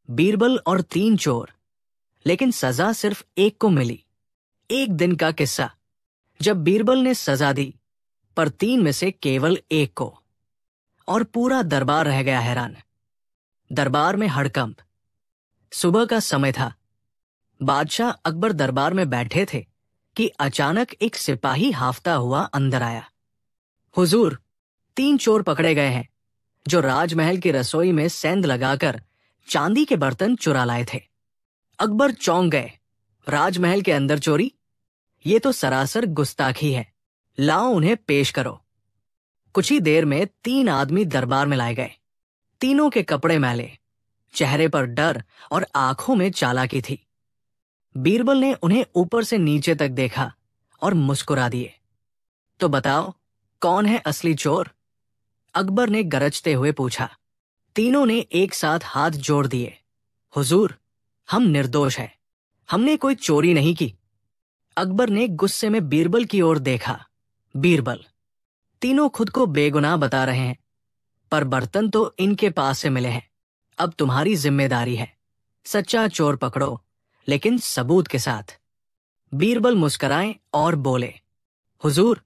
बीरबल और 3 चोर, लेकिन सजा सिर्फ एक को मिली। एक दिन का किस्सा, जब बीरबल ने सजा दी पर 3 में से केवल एक को, और पूरा दरबार रह गया हैरान। दरबार में हड़कंप। सुबह का समय था। बादशाह अकबर दरबार में बैठे थे कि अचानक एक सिपाही हाफता हुआ अंदर आया। हुजूर, 3 चोर पकड़े गए हैं जो राजमहल की रसोई में सेंध लगाकर चांदी के बर्तन चुरा लाए थे। अकबर चौंक गए। राजमहल के अंदर चोरी? ये तो सरासर गुस्ताखी है। लाओ उन्हें पेश करो। कुछ ही देर में 3 आदमी दरबार में लाए गए। तीनों के कपड़े मैले, चेहरे पर डर और आंखों में चालाकी थी। बीरबल ने उन्हें ऊपर से नीचे तक देखा और मुस्कुरा दिए। तो बताओ, कौन है असली चोर? अकबर ने गरजते हुए पूछा। तीनों ने एक साथ हाथ जोड़ दिए। हुजूर, हम निर्दोष हैं। हमने कोई चोरी नहीं की। अकबर ने गुस्से में बीरबल की ओर देखा। बीरबल, तीनों खुद को बेगुनाह बता रहे हैं, पर बर्तन तो इनके पास से मिले हैं। अब तुम्हारी जिम्मेदारी है। सच्चा चोर पकड़ो, लेकिन सबूत के साथ। बीरबल मुस्कुराए और बोले, हुजूर,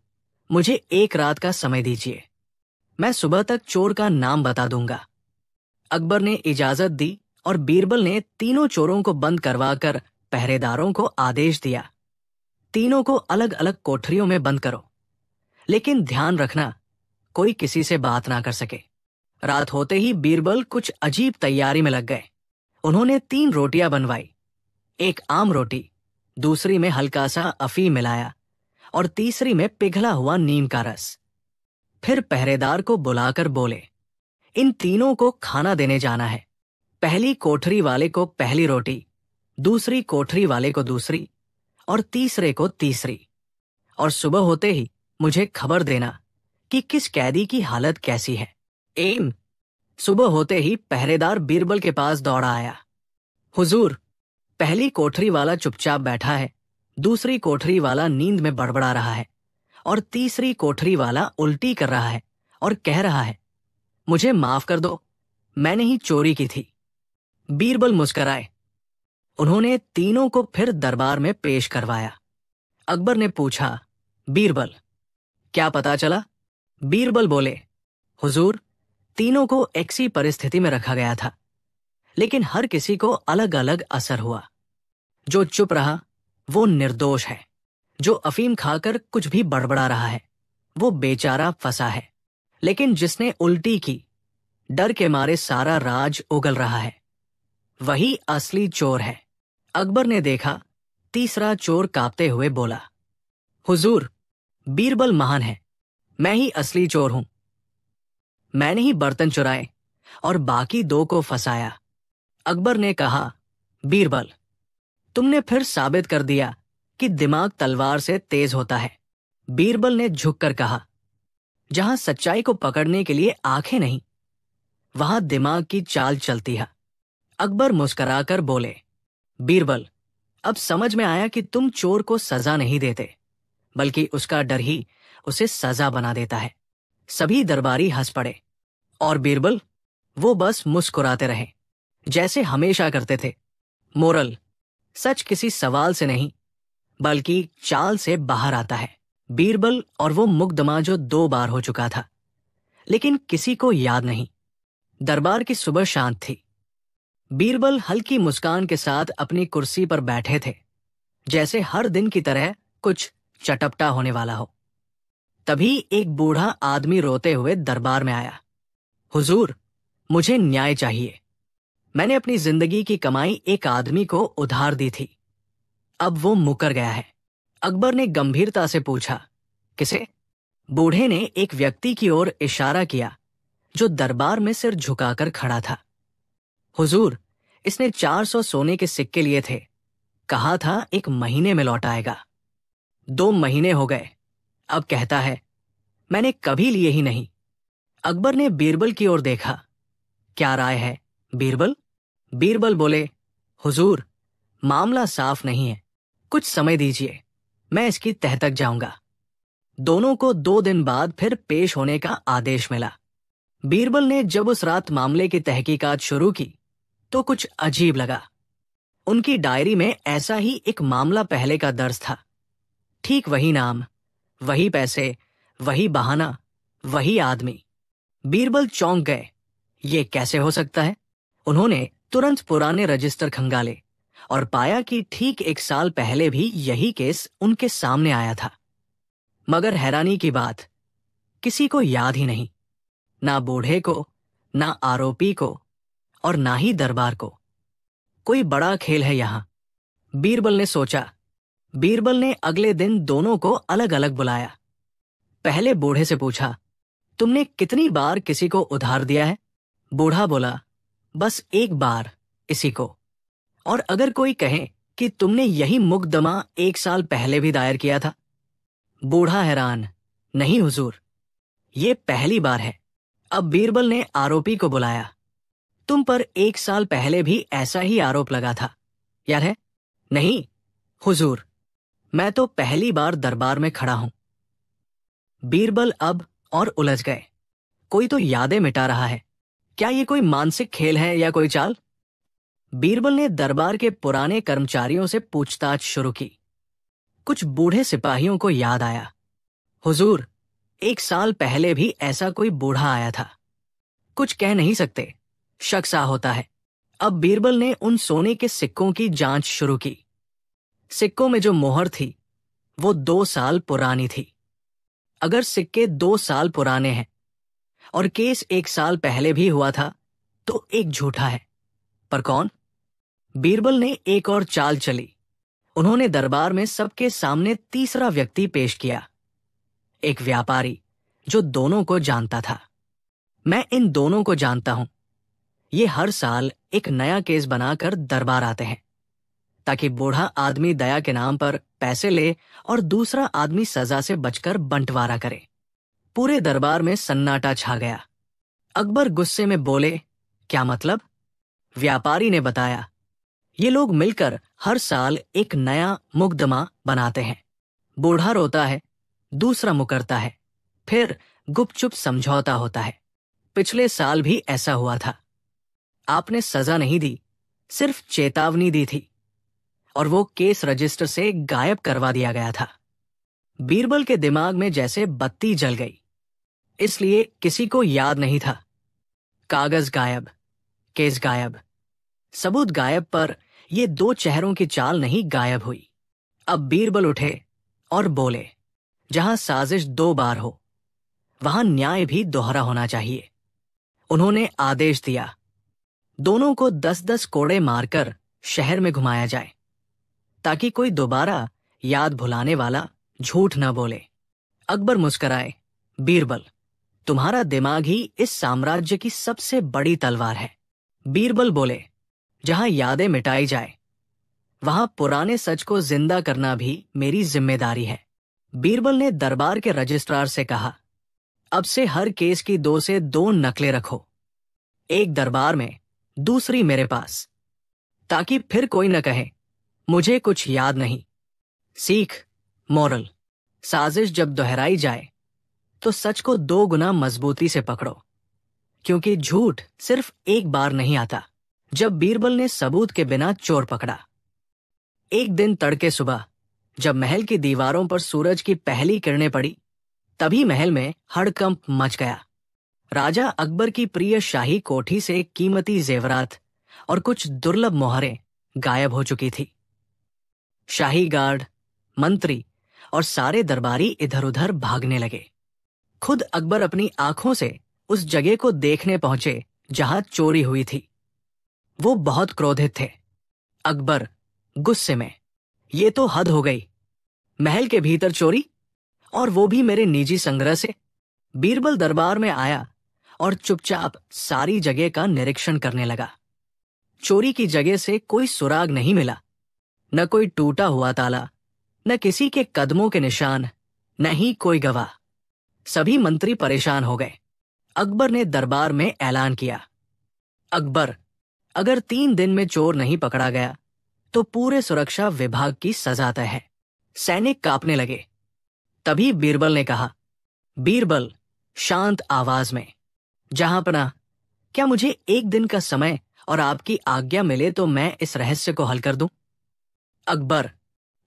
मुझे 1 रात का समय दीजिए। मैं सुबह तक चोर का नाम बता दूंगा। अकबर ने इजाजत दी और बीरबल ने तीनों चोरों को बंद करवाकर पहरेदारों को आदेश दिया, तीनों को अलग अलग कोठरियों में बंद करो, लेकिन ध्यान रखना कोई किसी से बात ना कर सके। रात होते ही बीरबल कुछ अजीब तैयारी में लग गए। उन्होंने 3 रोटियां बनवाई। एक आम रोटी, दूसरी में हल्का सा अफीम मिलाया और तीसरी में पिघला हुआ नीम का रस। फिर पहरेदार को बुलाकर बोले, इन तीनों को खाना देने जाना है। पहली कोठरी वाले को पहली रोटी, दूसरी कोठरी वाले को दूसरी और तीसरे को तीसरी। और सुबह होते ही मुझे खबर देना कि किस कैदी की हालत कैसी है। एम। सुबह होते ही पहरेदार बीरबल के पास दौड़ा आया। हुजूर, पहली कोठरी वाला चुपचाप बैठा है, दूसरी कोठरी वाला नींद में बड़बड़ा रहा है और तीसरी कोठरी वाला उल्टी कर रहा है और कह रहा है, मुझे माफ कर दो, मैंने ही चोरी की थी। बीरबल मुस्कुराए। उन्होंने तीनों को फिर दरबार में पेश करवाया। अकबर ने पूछा, बीरबल, क्या पता चला? बीरबल बोले, हुजूर, तीनों को एक सी परिस्थिति में रखा गया था, लेकिन हर किसी को अलग अलग असर हुआ। जो चुप रहा वो निर्दोष है। जो अफीम खाकर कुछ भी बड़बड़ा रहा है वो बेचारा फंसा है, लेकिन जिसने उल्टी की, डर के मारे सारा राज उगल रहा है, वही असली चोर है। अकबर ने देखा, तीसरा चोर कांपते हुए बोला, हुजूर, बीरबल महान है, मैं ही असली चोर हूं। मैंने ही बर्तन चुराए और बाकी 2 को फंसाया। अकबर ने कहा, बीरबल, तुमने फिर साबित कर दिया कि दिमाग तलवार से तेज होता है। बीरबल ने झुककर कहा, जहां सच्चाई को पकड़ने के लिए आंखें नहीं, वहां दिमाग की चाल चलती है। अकबर मुस्कुराकर बोले, बीरबल, अब समझ में आया कि तुम चोर को सजा नहीं देते, बल्कि उसका डर ही उसे सजा बना देता है। सभी दरबारी हंस पड़े और बीरबल, वो बस मुस्कुराते रहे, जैसे हमेशा करते थे। मोरल, सच किसी सवाल से नहीं, बल्कि चाल से बाहर आता है। बीरबल और वो मुकदमा जो 2 बार हो चुका था, लेकिन किसी को याद नहीं। दरबार की सुबह शांत थी। बीरबल हल्की मुस्कान के साथ अपनी कुर्सी पर बैठे थे, जैसे हर दिन की तरह कुछ चटपटा होने वाला हो। तभी एक बूढ़ा आदमी रोते हुए दरबार में आया। हुजूर, मुझे न्याय चाहिए। मैंने अपनी जिंदगी की कमाई एक आदमी को उधार दी थी, अब वो मुकर गया है। अकबर ने गंभीरता से पूछा, किसे? बूढ़े ने एक व्यक्ति की ओर इशारा किया जो दरबार में सिर झुकाकर खड़ा था। हुजूर, इसने 400 सोने के सिक्के लिए थे, कहा था 1 महीने में लौट आएगा। 2 महीने हो गए, अब कहता है मैंने कभी लिए ही नहीं। अकबर ने बीरबल की ओर देखा, क्या राय है बीरबल? बीरबल बोले, हुजूर, मामला साफ नहीं है, कुछ समय दीजिए, मैं इसकी तह तक जाऊंगा। दोनों को 2 दिन बाद फिर पेश होने का आदेश मिला। बीरबल ने जब उस रात मामले की तहकीकात शुरू की तो कुछ अजीब लगा। उनकी डायरी में ऐसा ही एक मामला पहले का दर्ज था। ठीक वही नाम, वही पैसे, वही बहाना, वही आदमी। बीरबल चौंक गए। ये कैसे हो सकता है? उन्होंने तुरंत पुराने रजिस्टर खंगाले और पाया कि ठीक 1 साल पहले भी यही केस उनके सामने आया था। मगर हैरानी की बात, किसी को याद ही नहीं, ना बूढ़े को, ना आरोपी को, और ना ही दरबार को। कोई बड़ा खेल है यहां, बीरबल ने सोचा। बीरबल ने अगले दिन दोनों को अलग अलग बुलाया। पहले बूढ़े से पूछा, तुमने कितनी बार किसी को उधार दिया है? बूढ़ा बोला, बस 1 बार, इसी को। और अगर कोई कहे कि तुमने यही मुकदमा 1 साल पहले भी दायर किया था? बूढ़ा हैरान, नहीं हुजूर, ये पहली बार है। अब बीरबल ने आरोपी को बुलाया। तुम पर 1 साल पहले भी ऐसा ही आरोप लगा था, याद है? नहीं हुजूर, मैं तो पहली बार दरबार में खड़ा हूं। बीरबल अब और उलझ गए। कोई तो यादें मिटा रहा है। क्या ये कोई मानसिक खेल है या कोई चाल? बीरबल ने दरबार के पुराने कर्मचारियों से पूछताछ शुरू की। कुछ बूढ़े सिपाहियों को याद आया, हुजूर, 1 साल पहले भी ऐसा कोई बूढ़ा आया था। कुछ कह नहीं सकते, शक सा होता है। अब बीरबल ने उन सोने के सिक्कों की जांच शुरू की। सिक्कों में जो मोहर थी वो 2 साल पुरानी थी। अगर सिक्के 2 साल पुराने हैं और केस 1 साल पहले भी हुआ था, तो एक झूठा है। पर कौन? बीरबल ने एक और चाल चली। उन्होंने दरबार में सबके सामने तीसरा व्यक्ति पेश किया, एक व्यापारी जो दोनों को जानता था। मैं इन दोनों को जानता हूं। ये हर साल एक नया केस बनाकर दरबार आते हैं, ताकि बूढ़ा आदमी दया के नाम पर पैसे ले और दूसरा आदमी सजा से बचकर बंटवारा करे। पूरे दरबार में सन्नाटा छा गया। अकबर गुस्से में बोले, क्या मतलब? व्यापारी ने बताया, ये लोग मिलकर हर साल एक नया मुकदमा बनाते हैं। बूढ़ा रोता है, दूसरा मुकरता है, फिर गुपचुप समझौता होता है। पिछले साल भी ऐसा हुआ था। आपने सजा नहीं दी, सिर्फ चेतावनी दी थी, और वो केस रजिस्टर से गायब करवा दिया गया था। बीरबल के दिमाग में जैसे बत्ती जल गई। इसलिए किसी को याद नहीं था। कागज गायब, केस गायब, सबूत गायब, पर ये 2 चेहरों की चाल नहीं गायब हुई। अब बीरबल उठे और बोले, जहां साजिश 2 बार हो, वहां न्याय भी दोहरा होना चाहिए। उन्होंने आदेश दिया, दोनों को 10-10 कोड़े मारकर शहर में घुमाया जाए, ताकि कोई दोबारा याद भुलाने वाला झूठ न बोले। अकबर मुस्कराए, बीरबल, तुम्हारा दिमाग ही इस साम्राज्य की सबसे बड़ी तलवार है। बीरबल बोले, जहां यादें मिटाई जाए, वहां पुराने सच को जिंदा करना भी मेरी जिम्मेदारी है। बीरबल ने दरबार के रजिस्ट्रार से कहा, अब से हर केस की 2 से 2 नकलें रखो, एक दरबार में, दूसरी मेरे पास, ताकि फिर कोई न कहे मुझे कुछ याद नहीं। सीख, मोरल, साजिश जब दोहराई जाए तो सच को 2 गुना मजबूती से पकड़ो, क्योंकि झूठ सिर्फ एक बार नहीं आता। जब बीरबल ने सबूत के बिना चोर पकड़ा। एक दिन तड़के सुबह, जब महल की दीवारों पर सूरज की पहली किरणें पड़ी, तभी महल में हड़कंप मच गया। राजा अकबर की प्रिय शाही कोठी से कीमती जेवरात और कुछ दुर्लभ मोहरें गायब हो चुकी थी। शाही गार्ड, मंत्री और सारे दरबारी इधर उधर भागने लगे। खुद अकबर अपनी आंखों से उस जगह को देखने पहुंचे जहां चोरी हुई थी। वो बहुत क्रोधित थे। अकबर गुस्से में, ये तो हद हो गई, महल के भीतर चोरी, और वो भी मेरे निजी संग्रह से। बीरबल दरबार में आया और चुपचाप सारी जगह का निरीक्षण करने लगा। चोरी की जगह से कोई सुराग नहीं मिला, न कोई टूटा हुआ ताला, न किसी के कदमों के निशान, न ही कोई गवाह। सभी मंत्री परेशान हो गए। अकबर ने दरबार में ऐलान किया, अकबर, अगर 3 दिन में चोर नहीं पकड़ा गया तो पूरे सुरक्षा विभाग की सजा तय है। सैनिक कांपने लगे। तभी बीरबल ने कहा, बीरबल, शांत आवाज में, जहांपनाह, क्या मुझे 1 दिन का समय और आपकी आज्ञा मिले तो मैं इस रहस्य को हल कर दूं। अकबर,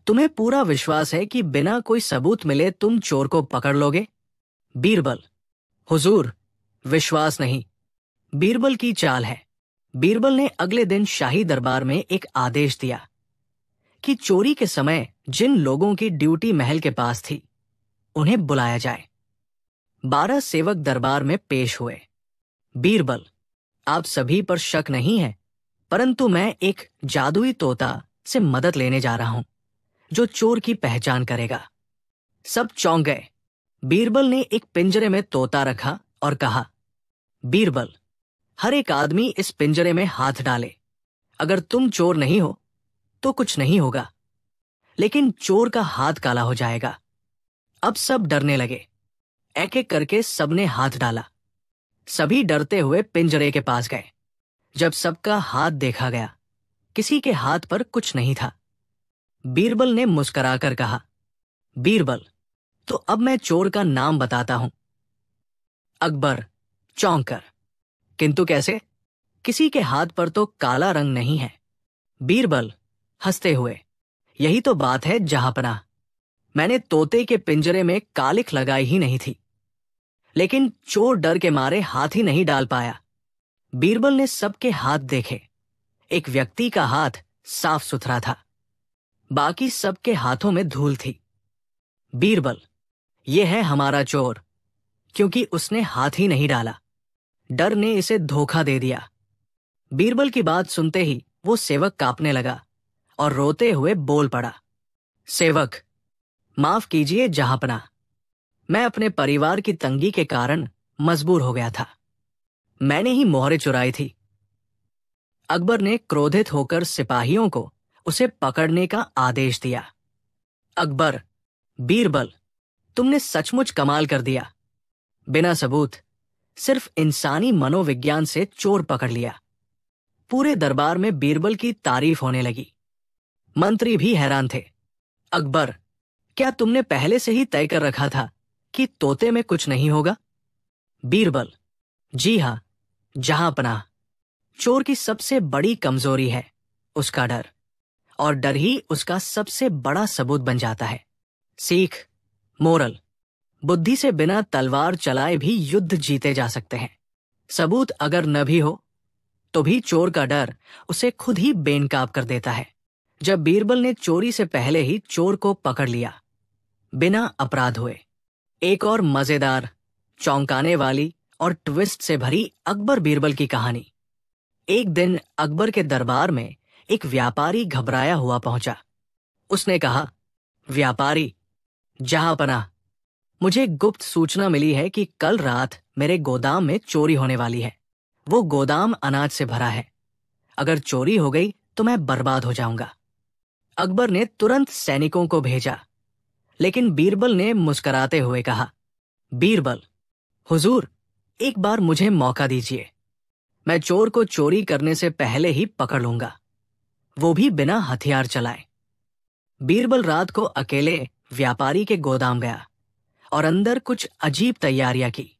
तुम्हें पूरा विश्वास है कि बिना कोई सबूत मिले तुम चोर को पकड़ लोगे? बीरबल, हुजूर, विश्वास नहीं, बीरबल की चाल है। बीरबल ने अगले दिन शाही दरबार में एक आदेश दिया कि चोरी के समय जिन लोगों की ड्यूटी महल के पास थी उन्हें बुलाया जाए। 12 सेवक दरबार में पेश हुए। बीरबल, आप सभी पर शक नहीं है, परंतु मैं एक जादुई तोता से मदद लेने जा रहा हूं जो चोर की पहचान करेगा। सब चौंक गए। बीरबल ने एक पिंजरे में तोता रखा और कहा, बीरबल, हर एक आदमी इस पिंजरे में हाथ डाले। अगर तुम चोर नहीं हो तो कुछ नहीं होगा, लेकिन चोर का हाथ काला हो जाएगा। अब सब डरने लगे। एक एक करके सबने हाथ डाला। सभी डरते हुए पिंजरे के पास गए। जब सबका हाथ देखा गया, किसी के हाथ पर कुछ नहीं था। बीरबल ने मुस्कुराकर कहा, बीरबल, तो अब मैं चोर का नाम बताता हूं। अकबर चौंक कर, किंतु कैसे? किसी के हाथ पर तो काला रंग नहीं है। बीरबल हंसते हुए, यही तो बात है जहांपनाह। मैंने तोते के पिंजरे में कालिख लगाई ही नहीं थी, लेकिन चोर डर के मारे हाथ ही नहीं डाल पाया। बीरबल ने सबके हाथ देखे। एक व्यक्ति का हाथ साफ सुथरा था, बाकी सबके हाथों में धूल थी। बीरबल, यह है हमारा चोर, क्योंकि उसने हाथ ही नहीं डाला। डर ने इसे धोखा दे दिया। बीरबल की बात सुनते ही वो सेवक कांपने लगा और रोते हुए बोल पड़ा, सेवक, माफ कीजिए जहांपनाह, मैं अपने परिवार की तंगी के कारण मजबूर हो गया था। मैंने ही मोहरें चुराई थी। अकबर ने क्रोधित होकर सिपाहियों को उसे पकड़ने का आदेश दिया। अकबर, बीरबल, तुमने सचमुच कमाल कर दिया। बिना सबूत, सिर्फ इंसानी मनोविज्ञान से चोर पकड़ लिया। पूरे दरबार में बीरबल की तारीफ होने लगी। मंत्री भी हैरान थे। अकबर, क्या तुमने पहले से ही तय कर रखा था कि तोते में कुछ नहीं होगा? बीरबल, जी हां, जहांपनाह, चोर की सबसे बड़ी कमजोरी है उसका डर, और डर ही उसका सबसे बड़ा सबूत बन जाता है। सीख, मोरल, बुद्धि से बिना तलवार चलाए भी युद्ध जीते जा सकते हैं। सबूत अगर न भी हो तो भी चोर का डर उसे खुद ही बेनकाब कर देता है। जब बीरबल ने चोरी से पहले ही चोर को पकड़ लिया, बिना अपराध हुए, एक और मजेदार, चौंकाने वाली और ट्विस्ट से भरी अकबर बीरबल की कहानी। एक दिन अकबर के दरबार में एक व्यापारी घबराया हुआ पहुंचा। उसने कहा, व्यापारी, जहांपनाह, मुझे गुप्त सूचना मिली है कि कल रात मेरे गोदाम में चोरी होने वाली है। वो गोदाम अनाज से भरा है। अगर चोरी हो गई तो मैं बर्बाद हो जाऊंगा। अकबर ने तुरंत सैनिकों को भेजा, लेकिन बीरबल ने मुस्कुराते हुए कहा, बीरबल, हुजूर, एक बार मुझे मौका दीजिए। मैं चोर को चोरी करने से पहले ही पकड़ लूंगा, वो भी बिना हथियार चलाए। बीरबल रात को अकेले व्यापारी के गोदाम गया और अंदर कुछ अजीब तैयारियां की।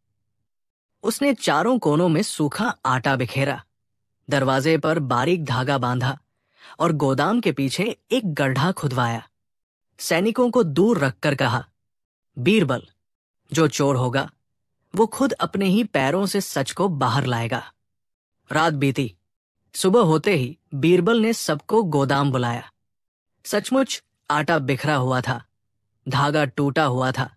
उसने चारों कोनों में सूखा आटा बिखेरा, दरवाजे पर बारीक धागा बांधा और गोदाम के पीछे एक गड्ढा खुदवाया। सैनिकों को दूर रखकर कहा, बीरबल, जो चोर होगा वो खुद अपने ही पैरों से सच को बाहर लाएगा। रात बीती। सुबह होते ही बीरबल ने सबको गोदाम बुलाया। सचमुच आटा बिखरा हुआ था, धागा टूटा हुआ था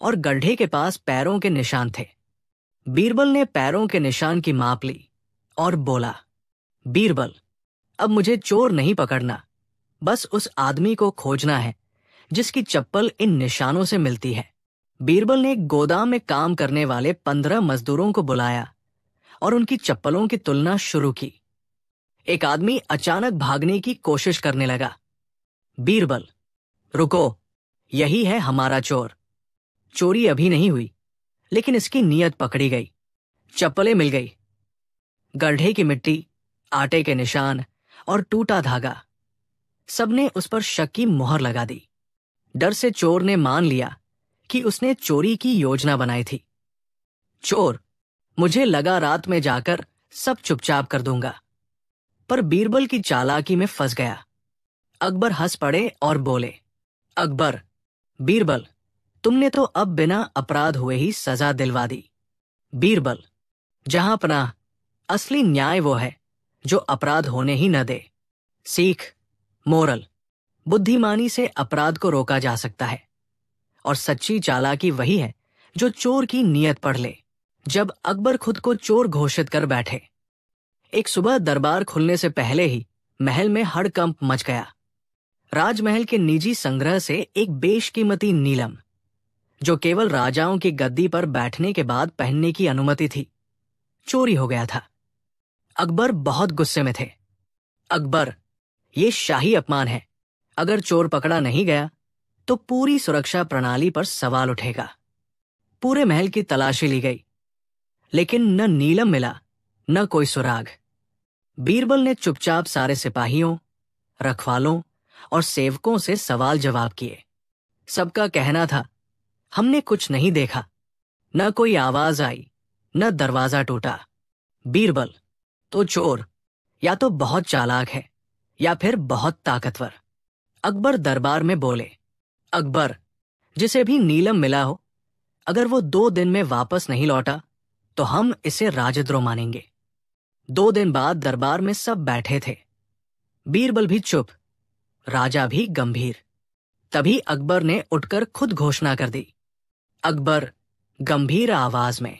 और गड्ढे के पास पैरों के निशान थे। बीरबल ने पैरों के निशान की माप ली और बोला, बीरबल, अब मुझे चोर नहीं पकड़ना, बस उस आदमी को खोजना है जिसकी चप्पल इन निशानों से मिलती है। बीरबल ने गोदाम में काम करने वाले 15 मजदूरों को बुलाया और उनकी चप्पलों की तुलना शुरू की। एक आदमी अचानक भागने की कोशिश करने लगा। बीरबल, रुको, यही है हमारा चोर। चोरी अभी नहीं हुई, लेकिन इसकी नीयत पकड़ी गई। चप्पलें मिल गई। गड्ढे की मिट्टी, आटे के निशान और टूटा धागा, सबने उस पर शक की मोहर लगा दी। डर से चोर ने मान लिया कि उसने चोरी की योजना बनाई थी। चोर, मुझे लगा रात में जाकर सब चुपचाप कर दूंगा, पर बीरबल की चालाकी में फंस गया। अकबर हंस पड़े और बोले, अकबर, बीरबल, तुमने तो अब बिना अपराध हुए ही सजा दिलवा दी। बीरबल, जहां पनाह, असली न्याय वो है जो अपराध होने ही न दे। सीख, मोरल, बुद्धिमानी से अपराध को रोका जा सकता है, और सच्ची चालाकी वही है जो चोर की नीयत पढ़ ले। जब अकबर खुद को चोर घोषित कर बैठे, एक सुबह दरबार खुलने से पहले ही महल में हड़कंप मच गया। राजमहल के निजी संग्रह से एक बेशकीमती नीलम, जो केवल राजाओं की गद्दी पर बैठने के बाद पहनने की अनुमति थी, चोरी हो गया था। अकबर बहुत गुस्से में थे। अकबर, ये शाही अपमान है। अगर चोर पकड़ा नहीं गया तो पूरी सुरक्षा प्रणाली पर सवाल उठेगा। पूरे महल की तलाशी ली गई, लेकिन न नीलम मिला, न कोई सुराग। बीरबल ने चुपचाप सारे सिपाहियों, रखवालों और सेवकों से सवाल जवाब किए। सबका कहना था, हमने कुछ नहीं देखा। न कोई आवाज आई, न दरवाजा टूटा। बीरबल, तो चोर या तो बहुत चालाक है या फिर बहुत ताकतवर। अकबर दरबार में बोले, अकबर, जिसे भी नीलम मिला हो, अगर वो 2 दिन में वापस नहीं लौटा तो हम इसे राजद्रोह मानेंगे। 2 दिन बाद दरबार में सब बैठे थे। बीरबल भी चुप, राजा भी गंभीर। तभी अकबर ने उठकर खुद घोषणा कर दी। अकबर, गंभीर आवाज में,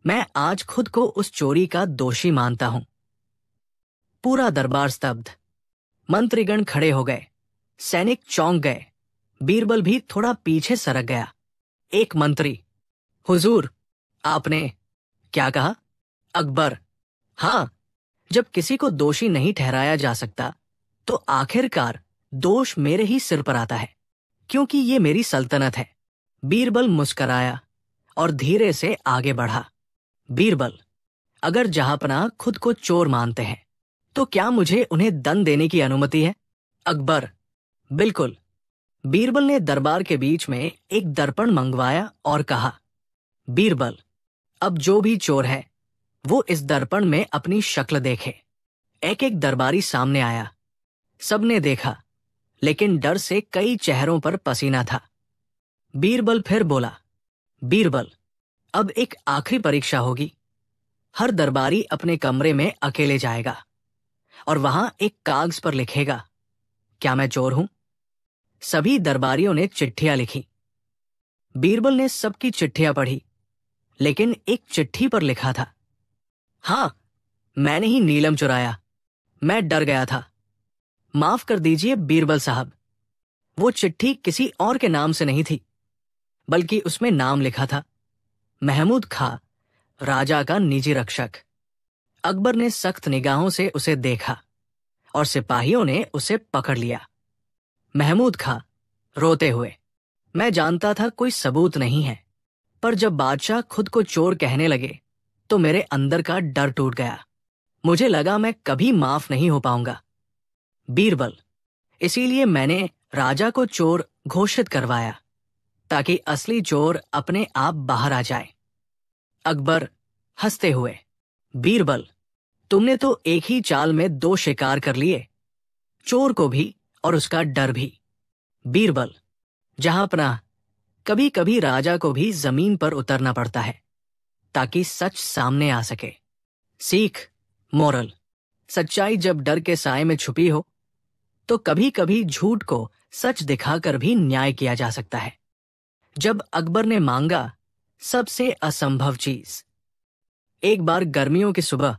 मैं आज खुद को उस चोरी का दोषी मानता हूं। पूरा दरबार स्तब्ध। मंत्रीगण खड़े हो गए, सैनिक चौंक गए। बीरबल भी थोड़ा पीछे सरक गया। एक मंत्री, हुजूर, आपने क्या कहा? अकबर, हाँ, जब किसी को दोषी नहीं ठहराया जा सकता तो आखिरकार दोष मेरे ही सिर पर आता है, क्योंकि ये मेरी सल्तनत है। बीरबल मुस्कराया और धीरे से आगे बढ़ा। बीरबल, अगर जहांपनाह खुद को चोर मानते हैं तो क्या मुझे उन्हें दंड देने की अनुमति है? अकबर, बिल्कुल। बीरबल ने दरबार के बीच में एक दर्पण मंगवाया और कहा, बीरबल, अब जो भी चोर है वो इस दर्पण में अपनी शक्ल देखे। एक एक दरबारी सामने आया। सबने देखा, लेकिन डर से कई चेहरों पर पसीना था। बीरबल फिर बोला, बीरबल, अब एक आखिरी परीक्षा होगी। हर दरबारी अपने कमरे में अकेले जाएगा और वहां एक कागज पर लिखेगा, क्या मैं चोर हूं? सभी दरबारियों ने चिट्ठियां लिखी। बीरबल ने सबकी चिट्ठियां पढ़ी, लेकिन एक चिट्ठी पर लिखा था, हाँ, मैंने ही नीलम चुराया। मैं डर गया था। माफ कर दीजिए बीरबल साहब। वो चिट्ठी किसी और के नाम से नहीं थी, बल्कि उसमें नाम लिखा था, महमूद खां, राजा का निजी रक्षक। अकबर ने सख्त निगाहों से उसे देखा और सिपाहियों ने उसे पकड़ लिया। महमूद खां, रोते हुए, मैं जानता था कोई सबूत नहीं है, पर जब बादशाह खुद को चोर कहने लगे तो मेरे अंदर का डर टूट गया। मुझे लगा मैं कभी माफ नहीं हो पाऊंगा। बीरबल, इसीलिए मैंने राजा को चोर घोषित करवाया, ताकि असली चोर अपने आप बाहर आ जाए। अकबर हंसते हुए, बीरबल, तुमने तो एक ही चाल में 2 शिकार कर लिए, चोर को भी और उसका डर भी। बीरबल, जहांपनाह, कभी कभी राजा को भी जमीन पर उतरना पड़ता है ताकि सच सामने आ सके। सीख, मोरल, सच्चाई जब डर के साए में छुपी हो तो कभी कभी झूठ को सच दिखाकर भी न्याय किया जा सकता है। जब अकबर ने मांगा सबसे असंभव चीज। एक बार गर्मियों की सुबह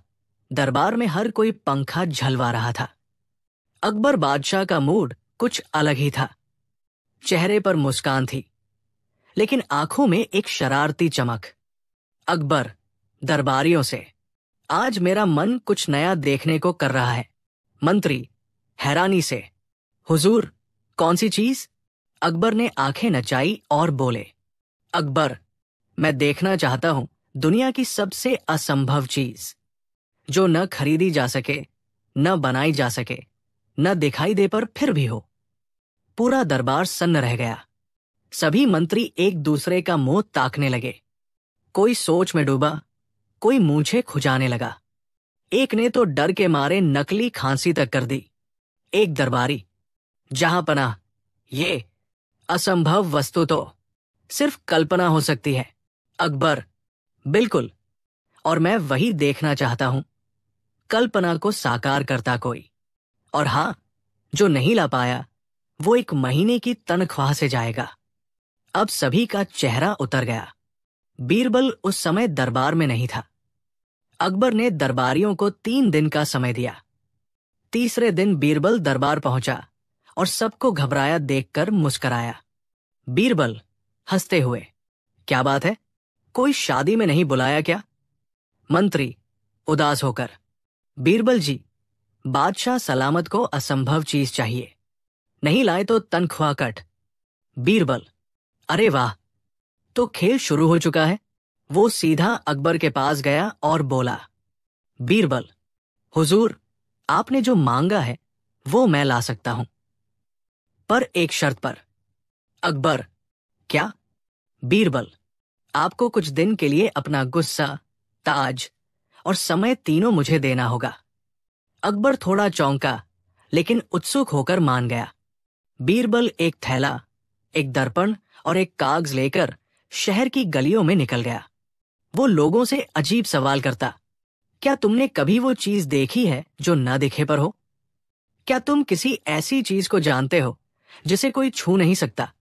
दरबार में हर कोई पंखा झलवा रहा था। अकबर बादशाह का मूड कुछ अलग ही था। चेहरे पर मुस्कान थी, लेकिन आंखों में एक शरारती चमक। अकबर दरबारियों से, आज मेरा मन कुछ नया देखने को कर रहा है। मंत्री हैरानी से, हुजूर, कौन सी चीज? अकबर ने आंखें नचाई और बोले, अकबर, मैं देखना चाहता हूं दुनिया की सबसे असंभव चीज, जो न खरीदी जा सके, न बनाई जा सके, न दिखाई दे पर फिर भी हो। पूरा दरबार सन्न रह गया। सभी मंत्री एक दूसरे का मुंह ताकने लगे। कोई सोच में डूबा, कोई मूंछें खुजाने लगा। एक ने तो डर के मारे नकली खांसी तक कर दी। एक दरबारी, जहां पनाह, ये असंभव वस्तु तो सिर्फ कल्पना हो सकती है। अकबर, बिल्कुल, और मैं वही देखना चाहता हूं, कल्पना को साकार करता कोई। और हां, जो नहीं ला पाया वो 1 महीने की तनख्वाह से जाएगा। अब सभी का चेहरा उतर गया। बीरबल उस समय दरबार में नहीं था। अकबर ने दरबारियों को 3 दिन का समय दिया। तीसरे दिन बीरबल दरबार पहुंचा और सबको घबराया देखकर मुस्कराया। बीरबल हंसते हुए, क्या बात है, कोई शादी में नहीं बुलाया क्या? मंत्री उदास होकर, बीरबल जी, बादशाह सलामत को असंभव चीज चाहिए, नहीं लाए तो तनख्वाह कट। बीरबल, अरे वाह, तो खेल शुरू हो चुका है। वो सीधा अकबर के पास गया और बोला, बीरबल, हुजूर, आपने जो मांगा है वो मैं ला सकता हूं, पर एक शर्त पर। अकबर, क्या? बीरबल, आपको कुछ दिन के लिए अपना गुस्सा, ताज और समय तीनों मुझे देना होगा। अकबर थोड़ा चौंका, लेकिन उत्सुक होकर मान गया। बीरबल एक थैला, एक दर्पण और एक कागज लेकर शहर की गलियों में निकल गया। वो लोगों से अजीब सवाल करता, क्या तुमने कभी वो चीज देखी है जो न दिखे पर हो? क्या तुम किसी ऐसी चीज को जानते हो जिसे कोई छू नहीं सकता,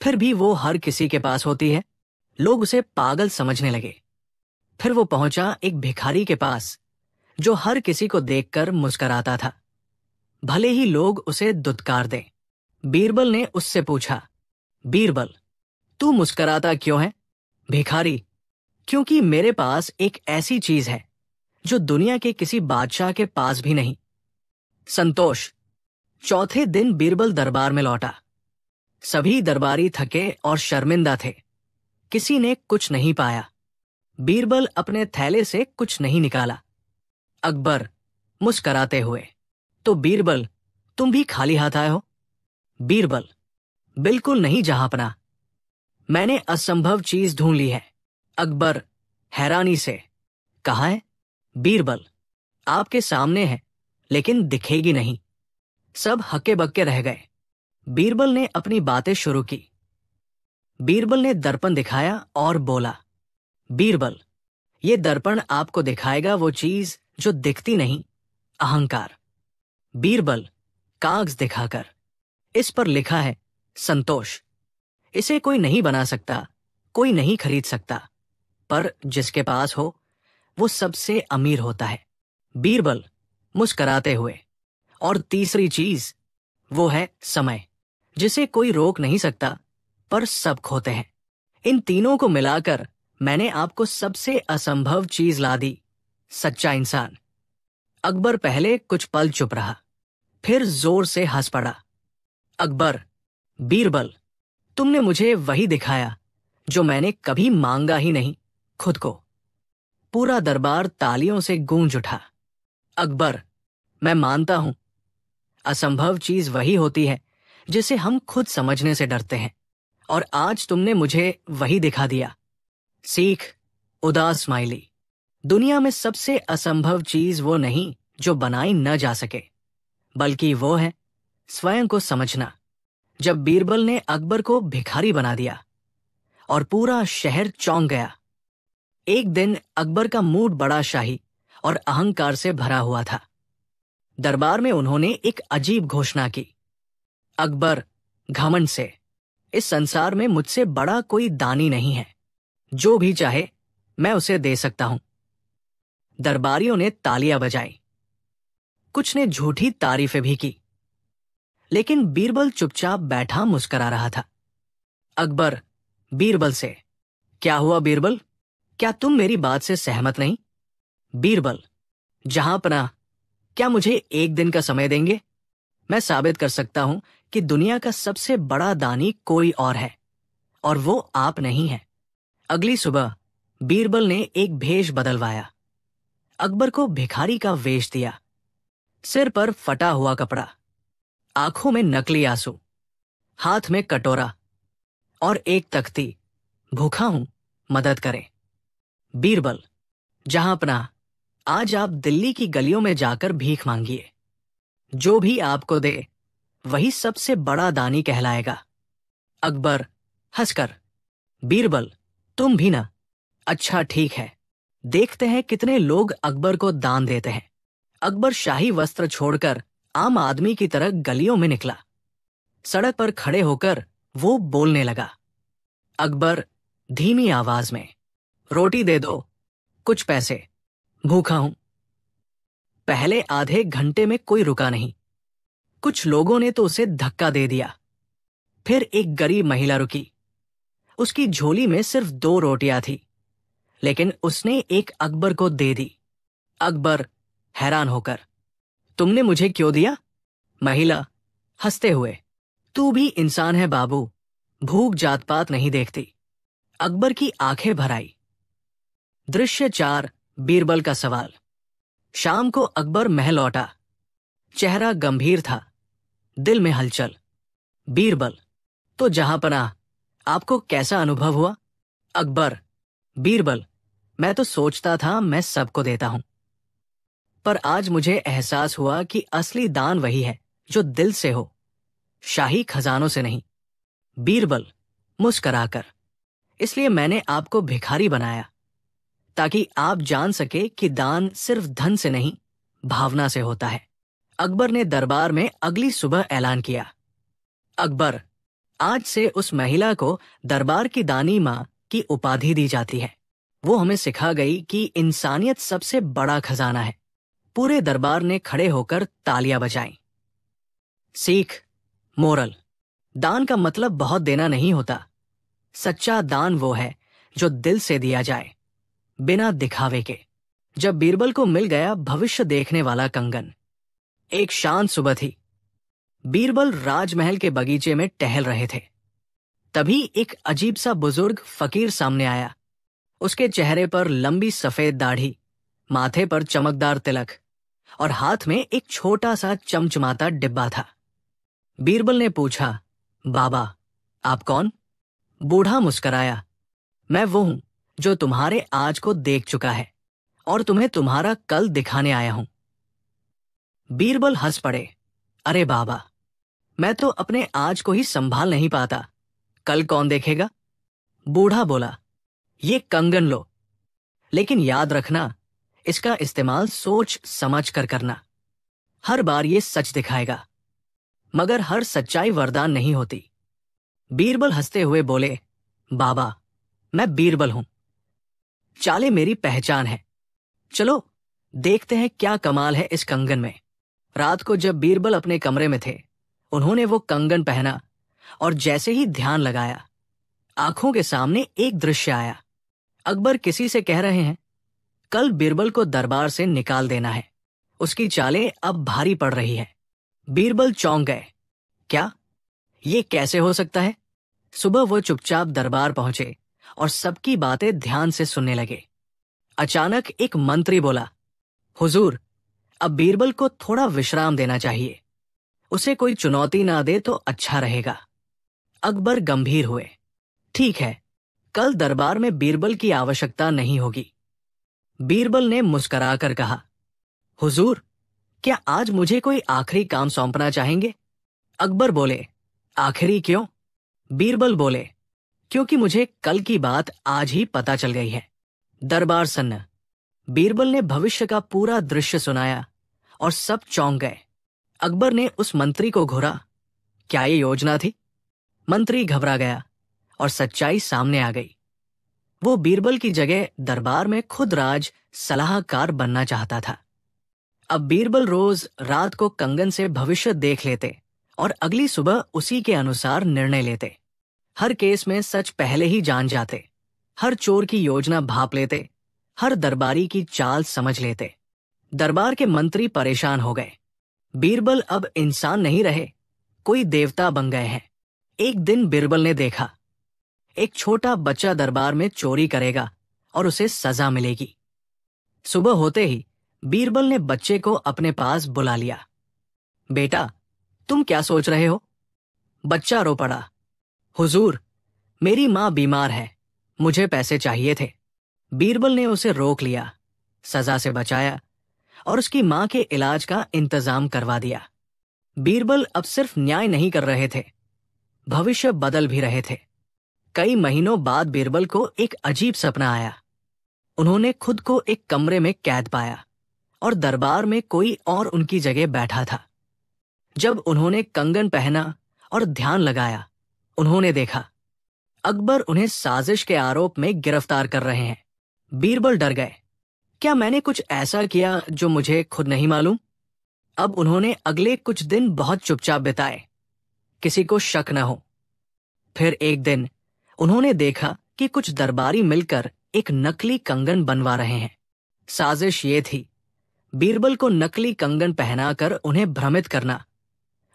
फिर भी वो हर किसी के पास होती है? लोग उसे पागल समझने लगे। फिर वो पहुंचा एक भिखारी के पास, जो हर किसी को देखकर मुस्कराता था, भले ही लोग उसे दुत्कार दें। बीरबल ने उससे पूछा, बीरबल, तू मुस्कराता क्यों है? भिखारी, क्योंकि मेरे पास एक ऐसी चीज है जो दुनिया के किसी बादशाह के पास भी नहीं। संतोष। चौथे दिन बीरबल दरबार में लौटा। सभी दरबारी थके और शर्मिंदा थे। किसी ने कुछ नहीं पाया। बीरबल अपने थैले से कुछ नहीं निकाला। अकबर मुस्कराते हुए, तो बीरबल, तुम भी खाली हाथ आए हो? बीरबल, बिल्कुल नहीं जहांपना, मैंने असंभव चीज ढूंढ ली है। अकबर हैरानी से, कहाँ है? बीरबल, आपके सामने है, लेकिन दिखेगी नहीं। सब हक्के बक्के रह गए। बीरबल ने अपनी बातें शुरू की। बीरबल ने दर्पण दिखाया और बोला, बीरबल, ये दर्पण आपको दिखाएगा वो चीज जो दिखती नहीं, अहंकार। बीरबल कागज दिखाकर, इस पर लिखा है संतोष। इसे कोई नहीं बना सकता, कोई नहीं खरीद सकता, पर जिसके पास हो वो सबसे अमीर होता है। बीरबल मुस्कराते हुए, और तीसरी चीज, वो है समय, जिसे कोई रोक नहीं सकता, पर सब खोते हैं। इन तीनों को मिलाकर मैंने आपको सबसे असंभव चीज ला दी, सच्चा इंसान। अकबर पहले कुछ पल चुप रहा, फिर जोर से हंस पड़ा। अकबर, बीरबल, तुमने मुझे वही दिखाया जो मैंने कभी मांगा ही नहीं, खुद को। पूरा दरबार तालियों से गूंज उठा। अकबर, मैं मानता हूं, असंभव चीज वही होती है जिसे हम खुद समझने से डरते हैं, और आज तुमने मुझे वही दिखा दिया। सीख, उदास स्माइली। दुनिया में सबसे असंभव चीज वो नहीं जो बनाई न जा सके, बल्कि वो है स्वयं को समझना। जब बीरबल ने अकबर को भिखारी बना दिया और पूरा शहर चौंक गया। एक दिन अकबर का मूड बड़ा शाही और अहंकार से भरा हुआ था। दरबार में उन्होंने एक अजीब घोषणा की। अकबर घमंड से, इस संसार में मुझसे बड़ा कोई दानी नहीं है, जो भी चाहे मैं उसे दे सकता हूं। दरबारियों ने तालियां बजाई, कुछ ने झूठी तारीफें भी की, लेकिन बीरबल चुपचाप बैठा मुस्करा रहा था। अकबर बीरबल से, क्या हुआ बीरबल, क्या तुम मेरी बात से सहमत नहीं? बीरबल, जहांपनाह, क्या मुझे 1 दिन का समय देंगे? मैं साबित कर सकता हूं कि दुनिया का सबसे बड़ा दानी कोई और है, और वो आप नहीं है। अगली सुबह बीरबल ने एक भेष बदलवाया। अकबर को भिखारी का वेश दिया। सिर पर फटा हुआ कपड़ा, आंखों में नकली आंसू, हाथ में कटोरा और एक तख्ती, भूखा हूं, मदद करें। बीरबल, जहांपनाह, आज आप दिल्ली की गलियों में जाकर भीख मांगिए, जो भी आपको दे वही सबसे बड़ा दानी कहलाएगा। अकबर हंसकर, बीरबल तुम भी ना? अच्छा ठीक है, देखते हैं कितने लोग अकबर को दान देते हैं। अकबर शाही वस्त्र छोड़कर आम आदमी की तरह गलियों में निकला। सड़क पर खड़े होकर वो बोलने लगा। अकबर धीमी आवाज में, रोटी दे दो, कुछ पैसे, भूखा हूं। पहले आधे घंटे में कोई रुका नहीं। कुछ लोगों ने तो उसे धक्का दे दिया। फिर एक गरीब महिला रुकी। उसकी झोली में सिर्फ 2 रोटियां थी, लेकिन उसने एक अकबर को दे दी। अकबर हैरान होकर, तुमने मुझे क्यों दिया? महिला हंसते हुए, तू भी इंसान है बाबू, भूख जात पात नहीं देखती। अकबर की आंखें भर आई। दृश्य 4, बीरबल का सवाल। शाम को अकबर महल लौटा। चेहरा गंभीर था, दिल में हलचल। बीरबल, तो जहांपनाह, आपको कैसा अनुभव हुआ? अकबर, बीरबल, मैं तो सोचता था मैं सबको देता हूं, पर आज मुझे एहसास हुआ कि असली दान वही है जो दिल से हो, शाही खजानों से नहीं। बीरबल मुस्कराकर, इसलिए मैंने आपको भिखारी बनाया, ताकि आप जान सके कि दान सिर्फ धन से नहीं, भावना से होता है। अकबर ने दरबार में अगली सुबह ऐलान किया, अकबर, आज से उस महिला को दरबार की दानी माँ की उपाधि दी जाती है। वो हमें सिखा गई कि इंसानियत सबसे बड़ा खजाना है। पूरे दरबार ने खड़े होकर तालियां बजाईं। सीख, मोरल, दान का मतलब बहुत देना नहीं होता। सच्चा दान वो है जो दिल से दिया जाए, बिना दिखावे के। जब बीरबल को मिल गया भविष्य देखने वाला कंगन। एक शांत सुबह थी। बीरबल राजमहल के बगीचे में टहल रहे थे। तभी एक अजीब सा बुजुर्ग फकीर सामने आया। उसके चेहरे पर लंबी सफेद दाढ़ी, माथे पर चमकदार तिलक और हाथ में एक छोटा सा चमचमाता डिब्बा था। बीरबल ने पूछा, बाबा, आप कौन? बूढ़ा मुस्कराया, मैं वो हूं जो तुम्हारे आज को देख चुका है और तुम्हें तुम्हारा कल दिखाने आया हूं। बीरबल हंस पड़े, अरे बाबा, मैं तो अपने आज को ही संभाल नहीं पाता, कल कौन देखेगा? बूढ़ा बोला, ये कंगन लो, लेकिन याद रखना, इसका इस्तेमाल सोच समझ कर करना। हर बार ये सच दिखाएगा, मगर हर सच्चाई वरदान नहीं होती। बीरबल हंसते हुए बोले, बाबा, मैं बीरबल हूं, चाले मेरी पहचान है। चलो देखते हैं क्या कमाल है इस कंगन में। रात को जब बीरबल अपने कमरे में थे, उन्होंने वो कंगन पहना और जैसे ही ध्यान लगाया, आंखों के सामने एक दृश्य आया। अकबर किसी से कह रहे हैं, कल बीरबल को दरबार से निकाल देना है, उसकी चालें अब भारी पड़ रही है। बीरबल चौंक गए, क्या? ये कैसे हो सकता है? सुबह वो चुपचाप दरबार पहुंचे और सबकी बातें ध्यान से सुनने लगे। अचानक एक मंत्री बोला, हुजूर, अब बीरबल को थोड़ा विश्राम देना चाहिए, उसे कोई चुनौती ना दे तो अच्छा रहेगा। अकबर गंभीर हुए, ठीक है, कल दरबार में बीरबल की आवश्यकता नहीं होगी। बीरबल ने मुस्कुराकर कहा, हुजूर, क्या आज मुझे कोई आखिरी काम सौंपना चाहेंगे? अकबर बोले, आखिरी क्यों? बीरबल बोले, क्योंकि मुझे कल की बात आज ही पता चल गई है। दरबार सन्न। बीरबल ने भविष्य का पूरा दृश्य सुनाया और सब चौंक गए। अकबर ने उस मंत्री को घूरा, क्या ये योजना थी? मंत्री घबरा गया और सच्चाई सामने आ गई। वो बीरबल की जगह दरबार में खुद राज सलाहकार बनना चाहता था। अब बीरबल रोज रात को कंगन से भविष्य देख लेते और अगली सुबह उसी के अनुसार निर्णय लेते। हर केस में सच पहले ही जान जाते, हर चोर की योजना भांप लेते, हर दरबारी की चाल समझ लेते। दरबार के मंत्री परेशान हो गए। बीरबल अब इंसान नहीं रहे, कोई देवता बन गए हैं। एक दिन बीरबल ने देखा, एक छोटा बच्चा दरबार में चोरी करेगा और उसे सजा मिलेगी। सुबह होते ही बीरबल ने बच्चे को अपने पास बुला लिया। बेटा, तुम क्या सोच रहे हो? बच्चा रो पड़ा, हुजूर, मेरी माँ बीमार है, मुझे पैसे चाहिए थे। बीरबल ने उसे रोक लिया, सजा से बचाया और उसकी मां के इलाज का इंतजाम करवा दिया। बीरबल अब सिर्फ न्याय नहीं कर रहे थे, भविष्य बदल भी रहे थे। कई महीनों बाद बीरबल को एक अजीब सपना आया। उन्होंने खुद को एक कमरे में कैद पाया और दरबार में कोई और उनकी जगह बैठा था। जब उन्होंने कंगन पहना और ध्यान लगाया, उन्होंने देखा अकबर उन्हें साजिश के आरोप में गिरफ्तार कर रहे हैं। बीरबल डर गए। क्या मैंने कुछ ऐसा किया जो मुझे खुद नहीं मालूम? अब उन्होंने अगले कुछ दिन बहुत चुपचाप बिताए, किसी को शक न हो। फिर एक दिन उन्होंने देखा कि कुछ दरबारी मिलकर एक नकली कंगन बनवा रहे हैं। साजिश ये थी, बीरबल को नकली कंगन पहनाकर उन्हें भ्रमित करना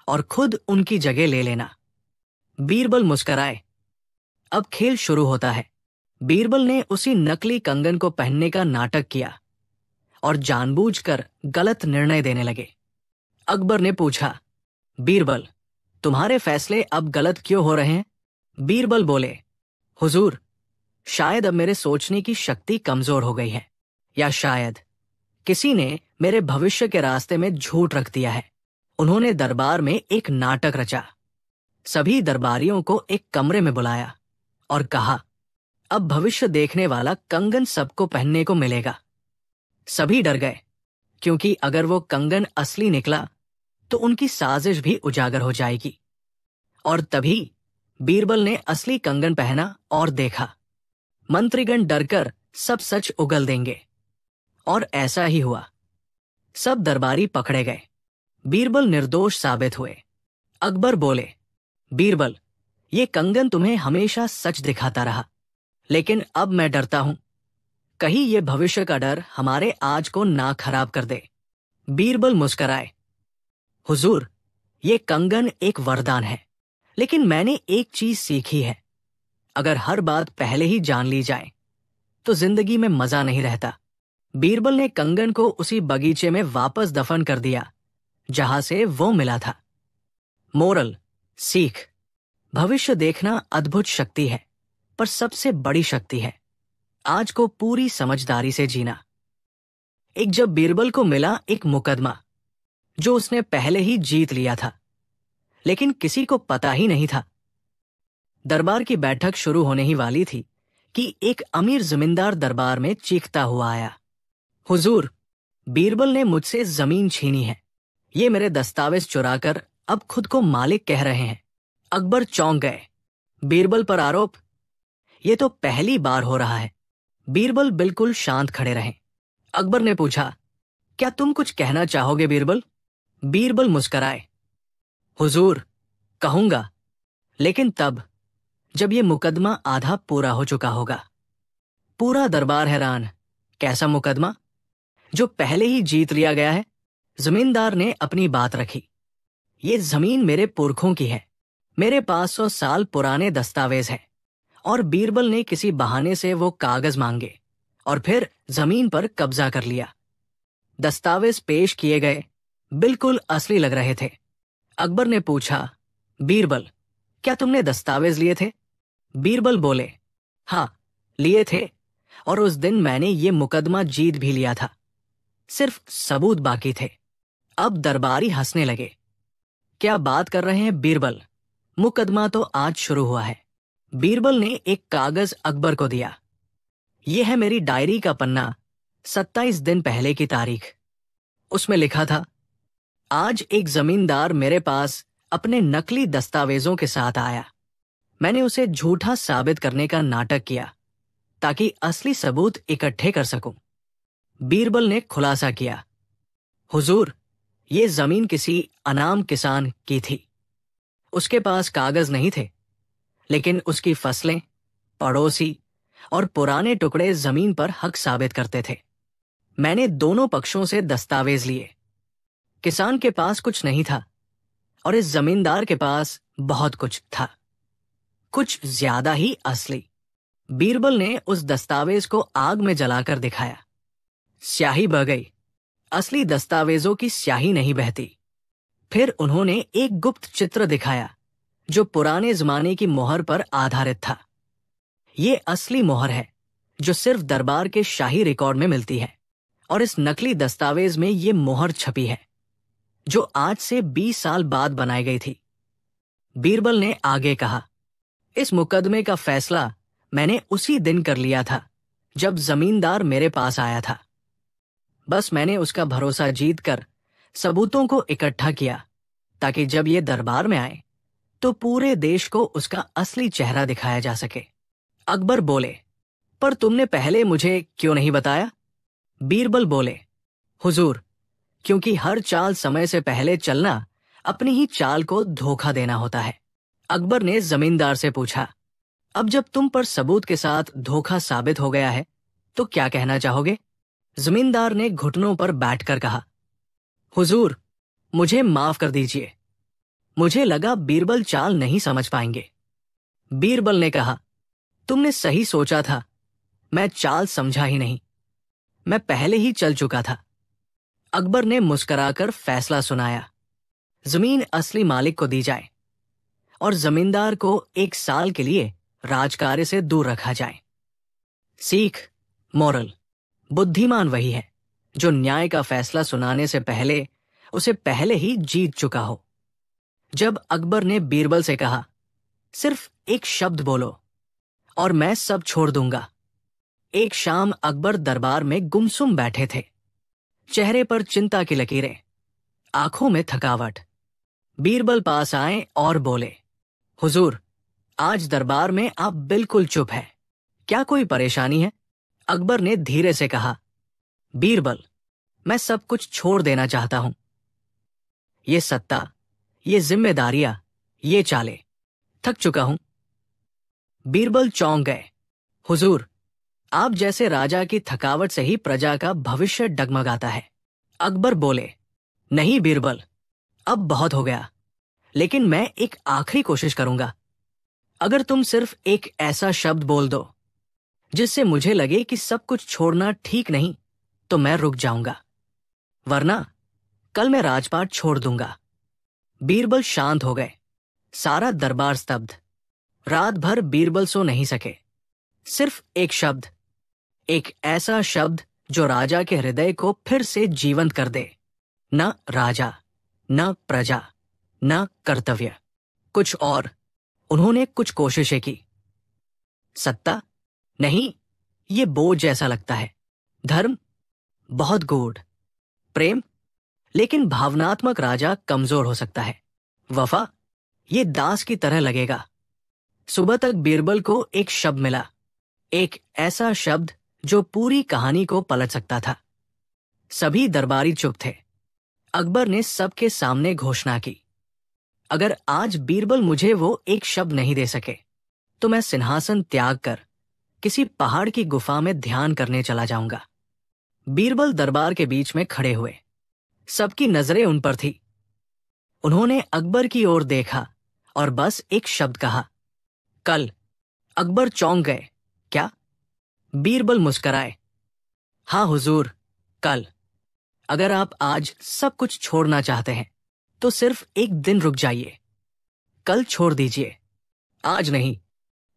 और खुद उनकी जगह ले लेना। बीरबल मुस्कराए। अब खेल शुरू होता है। बीरबल ने उसी नकली कंगन को पहनने का नाटक किया और जानबूझकर गलत निर्णय देने लगे। अकबर ने पूछा, बीरबल, तुम्हारे फैसले अब गलत क्यों हो रहे हैं? बीरबल बोले, हुजूर, शायद अब मेरे सोचने की शक्ति कमजोर हो गई है, या शायद किसी ने मेरे भविष्य के रास्ते में झूठ रख दिया है। उन्होंने दरबार में एक नाटक रचा। सभी दरबारियों को एक कमरे में बुलाया और कहा, अब भविष्य देखने वाला कंगन सबको पहनने को मिलेगा। सभी डर गए, क्योंकि अगर वो कंगन असली निकला तो उनकी साजिश भी उजागर हो जाएगी। और तभी बीरबल ने असली कंगन पहना और देखा, मंत्रीगण डरकर सब सच उगल देंगे। और ऐसा ही हुआ। सब दरबारी पकड़े गए। बीरबल निर्दोष साबित हुए। अकबर बोले, बीरबल, ये कंगन तुम्हें हमेशा सच दिखाता रहा, लेकिन अब मैं डरता हूं, कहीं ये भविष्य का डर हमारे आज को ना खराब कर दे। बीरबल मुस्कराए, हुजूर, ये कंगन एक वरदान है, लेकिन मैंने एक चीज सीखी है, अगर हर बात पहले ही जान ली जाए तो जिंदगी में मजा नहीं रहता। बीरबल ने कंगन को उसी बगीचे में वापस दफन कर दिया जहां से वो मिला था। मोरल, सीख, भविष्य देखना अद्भुत शक्ति है, पर सबसे बड़ी शक्ति है आज को पूरी समझदारी से जीना। एक जब बीरबल को मिला एक मुकदमा जो उसने पहले ही जीत लिया था, लेकिन किसी को पता ही नहीं था। दरबार की बैठक शुरू होने ही वाली थी कि एक अमीर जमींदार दरबार में चीखता हुआ आया, हुजूर, बीरबल ने मुझसे जमीन छीनी है। ये मेरे दस्तावेज चुराकर अब खुद को मालिक कह रहे हैं। अकबर चौंक गए। बीरबल पर आरोप? ये तो पहली बार हो रहा है। बीरबल बिल्कुल शांत खड़े रहे। अकबर ने पूछा, क्या तुम कुछ कहना चाहोगे बीरबल? बीरबल मुस्कराए, हुजूर, कहूंगा, लेकिन तब जब ये मुकदमा आधा पूरा हो चुका होगा। पूरा दरबार हैरान। कैसा मुकदमा? जो पहले ही जीत लिया गया है। जमींदार ने अपनी बात रखी। ये जमीन मेरे पुरखों की है, मेरे 500 साल पुराने दस्तावेज हैं। और बीरबल ने किसी बहाने से वो कागज मांगे और फिर जमीन पर कब्जा कर लिया। दस्तावेज पेश किए गए, बिल्कुल असली लग रहे थे। अकबर ने पूछा, बीरबल, क्या तुमने दस्तावेज लिए थे? बीरबल बोले, हाँ, लिए थे, और उस दिन मैंने ये मुकदमा जीत भी लिया था। सिर्फ सबूत बाकी थे। अब दरबारी हंसने लगे। क्या बात कर रहे हैं बीरबल, मुकदमा तो आज शुरू हुआ है। बीरबल ने एक कागज अकबर को दिया। यह है मेरी डायरी का पन्ना, 27 दिन पहले की तारीख। उसमें लिखा था, आज एक जमींदार मेरे पास अपने नकली दस्तावेजों के साथ आया। मैंने उसे झूठा साबित करने का नाटक किया ताकि असली सबूत इकट्ठे कर सकूं। बीरबल ने खुलासा किया, हुजूर, ये जमीन किसी अनाम किसान की थी। उसके पास कागज नहीं थे, लेकिन उसकी फसलें, पड़ोसी और पुराने टुकड़े जमीन पर हक साबित करते थे। मैंने दोनों पक्षों से दस्तावेज लिए। किसान के पास कुछ नहीं था और इस जमींदार के पास बहुत कुछ था, कुछ ज्यादा ही असली। बीरबल ने उस दस्तावेज को आग में जलाकर दिखाया। स्याही बह गई। असली दस्तावेजों की स्याही नहीं बहती। फिर उन्होंने एक गुप्त चित्र दिखाया जो पुराने जमाने की मोहर पर आधारित था। ये असली मोहर है जो सिर्फ दरबार के शाही रिकॉर्ड में मिलती है और इस नकली दस्तावेज में ये मोहर छपी है जो आज से 20 साल बाद बनाई गई थी। बीरबल ने आगे कहा, इस मुकदमे का फैसला मैंने उसी दिन कर लिया था जब जमींदार मेरे पास आया था। बस मैंने उसका भरोसा जीतकर सबूतों को इकट्ठा किया ताकि जब ये दरबार में आए तो पूरे देश को उसका असली चेहरा दिखाया जा सके। अकबर बोले, पर तुमने पहले मुझे क्यों नहीं बताया? बीरबल बोले, हुजूर, क्योंकि हर चाल समय से पहले चलना अपनी ही चाल को धोखा देना होता है। अकबर ने जमींदार से पूछा, अब जब तुम पर सबूत के साथ धोखा साबित हो गया है तो क्या कहना चाहोगे? जमींदार ने घुटनों पर बैठकर कहा, हुजूर, मुझे माफ कर दीजिए। मुझे लगा बीरबल चाल नहीं समझ पाएंगे। बीरबल ने कहा, तुमने सही सोचा था, मैं चाल समझा ही नहीं, मैं पहले ही चल चुका था। अकबर ने मुस्कुराकर फैसला सुनाया, जमीन असली मालिक को दी जाए और जमींदार को 1 साल के लिए राजकार्य से दूर रखा जाए। सीख, मोरल, बुद्धिमान वही है जो न्याय का फैसला सुनाने से पहले उसे पहले ही जीत चुका हो। जब अकबर ने बीरबल से कहा, सिर्फ एक शब्द बोलो और मैं सब छोड़ दूंगा। एक शाम अकबर दरबार में गुमसुम बैठे थे, चेहरे पर चिंता की लकीरें, आंखों में थकावट। बीरबल पास आए और बोले, हुजूर, आज दरबार में आप बिल्कुल चुप हैं, क्या कोई परेशानी है? अकबर ने धीरे से कहा, बीरबल, मैं सब कुछ छोड़ देना चाहता हूं। ये सत्ता, ये जिम्मेदारियां, ये चालें, थक चुका हूं। बीरबल चौंक गए। हुजूर, आप जैसे राजा की थकावट से ही प्रजा का भविष्य डगमगाता है। अकबर बोले, नहीं बीरबल, अब बहुत हो गया, लेकिन मैं एक आखिरी कोशिश करूंगा। अगर तुम सिर्फ एक ऐसा शब्द बोल दो जिससे मुझे लगे कि सब कुछ छोड़ना ठीक नहीं, तो मैं रुक जाऊंगा, वरना कल मैं राजपाट छोड़ दूंगा। बीरबल शांत हो गए। सारा दरबार स्तब्ध। रात भर बीरबल सो नहीं सके। सिर्फ एक शब्द, एक ऐसा शब्द जो राजा के हृदय को फिर से जीवंत कर दे। न राजा, न प्रजा, न कर्तव्य, कुछ और। उन्होंने कुछ कोशिशें की। सत्ता? नहीं, ये बोझ जैसा लगता है। धर्म? बहुत गूढ़। प्रेम? लेकिन भावनात्मक राजा कमजोर हो सकता है। वफा? ये दास की तरह लगेगा। सुबह तक बीरबल को एक शब्द मिला, एक ऐसा शब्द जो पूरी कहानी को पलट सकता था। सभी दरबारी चुप थे। अकबर ने सबके सामने घोषणा की, अगर आज बीरबल मुझे वो एक शब्द नहीं दे सके तो मैं सिंहासन त्याग कर किसी पहाड़ की गुफा में ध्यान करने चला जाऊंगा। बीरबल दरबार के बीच में खड़े हुए। सबकी नजरें उन पर थी। उन्होंने अकबर की ओर देखा और बस एक शब्द कहा, कल। अकबर चौंक गए। क्या? बीरबल मुस्कुराए। हाँ हुजूर, कल। अगर आप आज सब कुछ छोड़ना चाहते हैं तो सिर्फ एक दिन रुक जाइए। कल छोड़ दीजिए, आज नहीं।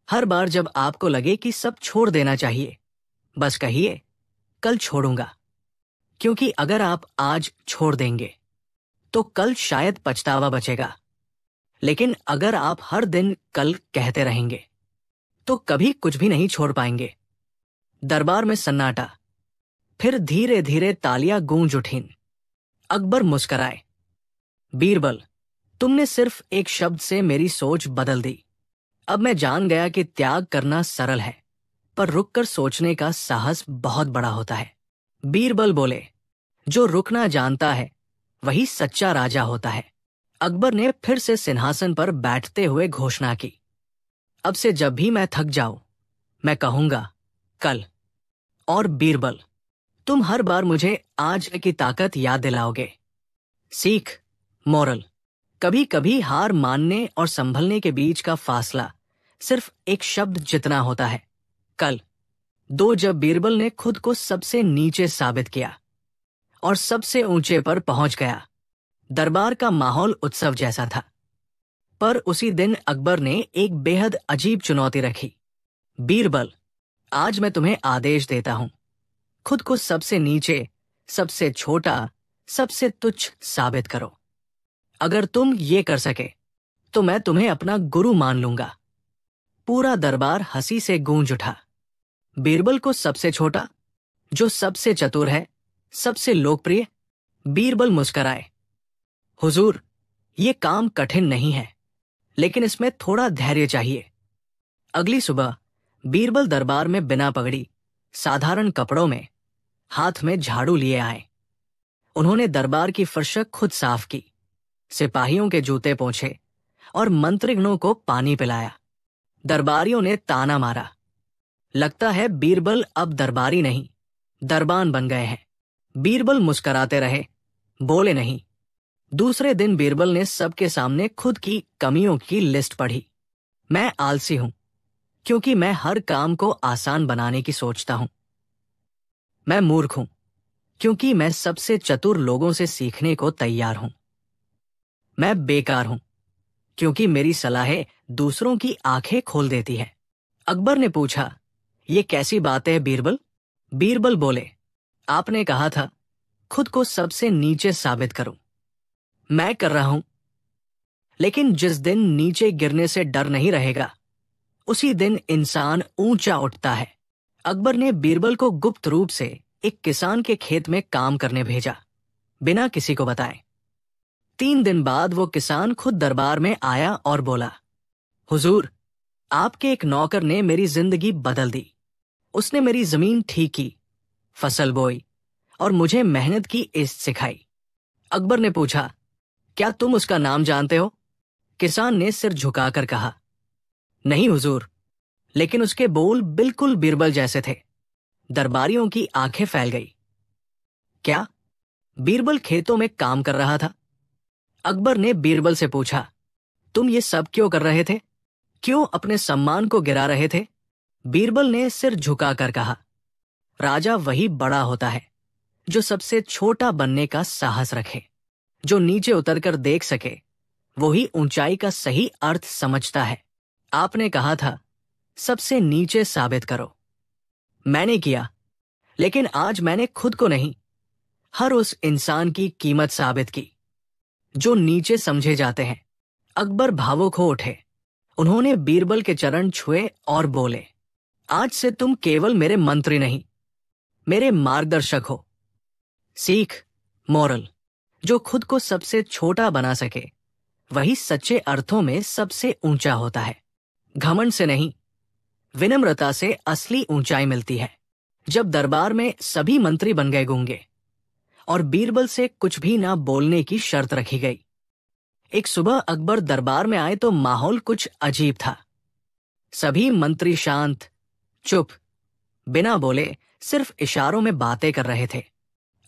हर बार जब आपको लगे कि सब छोड़ देना चाहिए, बस कहिए, कल छोड़ूंगा। क्योंकि अगर आप आज छोड़ देंगे तो कल शायद पछतावा बचेगा। लेकिन अगर आप हर दिन कल कहते रहेंगे तो कभी कुछ भी नहीं छोड़ पाएंगे। दरबार में सन्नाटा। फिर धीरे धीरे तालियां गूंज उठीं। अकबर मुस्कुराए। बीरबल, तुमने सिर्फ एक शब्द से मेरी सोच बदल दी। अब मैं जान गया कि त्याग करना सरल है, पर रुककर सोचने का साहस बहुत बड़ा होता है। बीरबल बोले, जो रुकना जानता है वही सच्चा राजा होता है। अकबर ने फिर से सिंहासन पर बैठते हुए घोषणा की, अब से जब भी मैं थक जाऊं, मैं कहूंगा कल। और बीरबल, तुम हर बार मुझे आज की ताकत याद दिलाओगे। सीख, मोरल, कभी कभी हार मानने और संभलने के बीच का फासला सिर्फ एक शब्द जितना होता है, कल। जब बीरबल ने खुद को सबसे नीचे साबित किया और सबसे ऊंचे पर पहुंच गया, दरबार का माहौल उत्सव जैसा था। पर उसी दिन अकबर ने एक बेहद अजीब चुनौती रखी। बीरबल, आज मैं तुम्हें आदेश देता हूं, खुद को सबसे नीचे सबसे छोटा, सबसे तुच्छ साबित करो। अगर तुम ये कर सके तो मैं तुम्हें अपना गुरु मान लूंगा। पूरा दरबार हंसी से गूंज उठा। बीरबल को सबसे छोटा, जो सबसे चतुर है, सबसे लोकप्रिय। बीरबल मुस्कराए। हुजूर, ये काम कठिन नहीं है, लेकिन इसमें थोड़ा धैर्य चाहिए। अगली सुबह बीरबल दरबार में बिना पगड़ी, साधारण कपड़ों में, हाथ में झाड़ू लिए आए। उन्होंने दरबार की फर्श खुद साफ की, सिपाहियों के जूते पोंछे और मंत्रिगणों को पानी पिलाया। दरबारियों ने ताना मारा, लगता है बीरबल अब दरबारी नहीं, दरबान बन गए हैं। बीरबल मुस्कराते रहे, बोले नहीं। दूसरे दिन बीरबल ने सबके सामने खुद की कमियों की लिस्ट पढ़ी। मैं आलसी हूं, क्योंकि मैं हर काम को आसान बनाने की सोचता हूं। मैं मूर्ख हूं, क्योंकि मैं सबसे चतुर लोगों से सीखने को तैयार हूं। मैं बेकार हूं, क्योंकि मेरी सलाहें दूसरों की आंखें खोल देती है। अकबर ने पूछा, ये कैसी बात है बीरबल? बीरबल बोले, आपने कहा था खुद को सबसे नीचे साबित करूं। मैं कर रहा हूं, लेकिन जिस दिन नीचे गिरने से डर नहीं रहेगा, उसी दिन इंसान ऊंचा उठता है। अकबर ने बीरबल को गुप्त रूप से एक किसान के खेत में काम करने भेजा, बिना किसी को बताए। 3 दिन बाद वो किसान खुद दरबार में आया और बोला, हुजूर, आपके एक नौकर ने मेरी जिंदगी बदल दी। उसने मेरी जमीन ठीक की, फसल बोई और मुझे मेहनत की इज्जत सिखाई। अकबर ने पूछा, क्या तुम उसका नाम जानते हो? किसान ने सिर झुकाकर कहा, नहीं हुजूर, लेकिन उसके बोल बिल्कुल बीरबल जैसे थे। दरबारियों की आंखें फैल गई। क्या बीरबल खेतों में काम कर रहा था? अकबर ने बीरबल से पूछा, तुम ये सब क्यों कर रहे थे? क्यों अपने सम्मान को गिरा रहे थे? बीरबल ने सिर झुकाकर कहा, राजा वही बड़ा होता है जो सबसे छोटा बनने का साहस रखे। जो नीचे उतरकर देख सके, वही ऊंचाई का सही अर्थ समझता है। आपने कहा था सबसे नीचे साबित करो। मैंने किया, लेकिन आज मैंने खुद को नहीं, हर उस इंसान की कीमत साबित की जो नीचे समझे जाते हैं। अकबर भावुक हो उठे। उन्होंने बीरबल के चरण छुए और बोले, आज से तुम केवल मेरे मंत्री नहीं, मेरे मार्गदर्शक हो। सीख, मोरल, जो खुद को सबसे छोटा बना सके, वही सच्चे अर्थों में सबसे ऊंचा होता है। घमंड से नहीं, विनम्रता से असली ऊंचाई मिलती है। जब दरबार में सभी मंत्री बन गए गूंगे और बीरबल से कुछ भी ना बोलने की शर्त रखी गई। एक सुबह अकबर दरबार में आए तो माहौल कुछ अजीब था। सभी मंत्री शांत, चुप, बिना बोले सिर्फ इशारों में बातें कर रहे थे।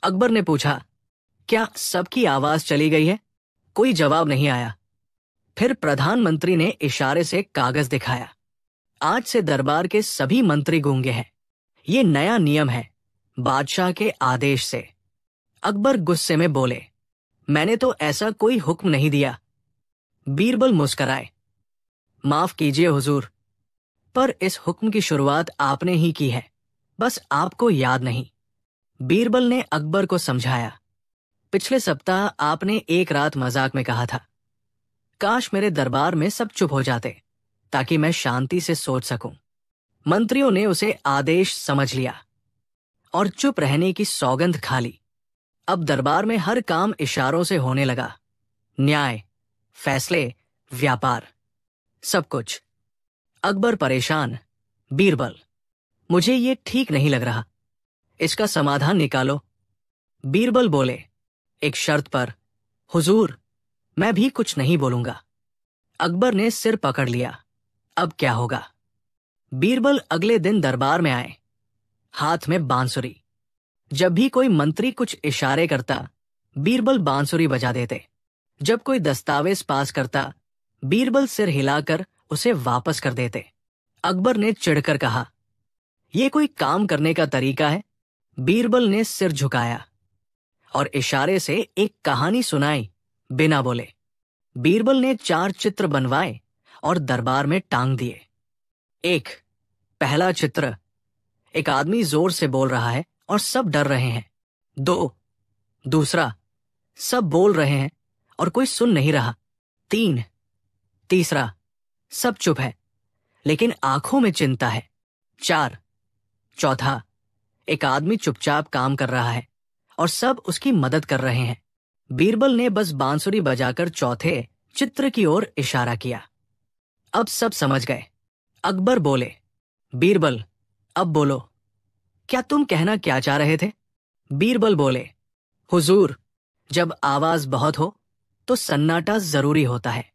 अकबर ने पूछा, क्या सबकी आवाज चली गई है? कोई जवाब नहीं आया। फिर प्रधानमंत्री ने इशारे से कागज दिखाया, आज से दरबार के सभी मंत्री गूंगे हैं। ये नया नियम है, बादशाह के आदेश से। अकबर गुस्से में बोले, मैंने तो ऐसा कोई हुक्म नहीं दिया। बीरबल मुस्कराए, माफ कीजिए हुजूर, पर इस हुक्म की शुरुआत आपने ही की है, बस आपको याद नहीं। बीरबल ने अकबर को समझाया, पिछले सप्ताह आपने एक रात मजाक में कहा था, काश मेरे दरबार में सब चुप हो जाते ताकि मैं शांति से सोच सकूं। मंत्रियों ने उसे आदेश समझ लिया और चुप रहने की सौगंध खा ली। अब दरबार में हर काम इशारों से होने लगा, न्याय, फैसले, व्यापार, सब कुछ। अकबर परेशान, बीरबल, मुझे ये ठीक नहीं लग रहा, इसका समाधान निकालो। बीरबल बोले, एक शर्त पर। हुजूर, मैं भी कुछ नहीं बोलूंगा। अकबर ने सिर पकड़ लिया, अब क्या होगा? बीरबल अगले दिन दरबार में आए, हाथ में बांसुरी। जब भी कोई मंत्री कुछ इशारे करता, बीरबल बांसुरी बजा देते। जब कोई दस्तावेज पास करता, बीरबल सिर हिलाकर उसे वापस कर देते। अकबर ने चिढ़कर कहा, यह कोई काम करने का तरीका है? बीरबल ने सिर झुकाया और इशारे से एक कहानी सुनाई, बिना बोले। बीरबल ने 4 चित्र बनवाए और दरबार में टांग दिए। पहला चित्र, एक आदमी जोर से बोल रहा है और सब डर रहे हैं। 2, दूसरा, सब बोल रहे हैं और कोई सुन नहीं रहा। 3, तीसरा, सब चुप है लेकिन आंखों में चिंता है। 4, चौथा, एक आदमी चुपचाप काम कर रहा है और सब उसकी मदद कर रहे हैं। बीरबल ने बस बांसुरी बजाकर चौथे चित्र की ओर इशारा किया। अब सब समझ गए। अकबर बोले, बीरबल, अब बोलो, क्या तुम कहना क्या चाह रहे थे? बीरबल बोले, हुजूर, जब आवाज बहुत हो तो सन्नाटा जरूरी होता है,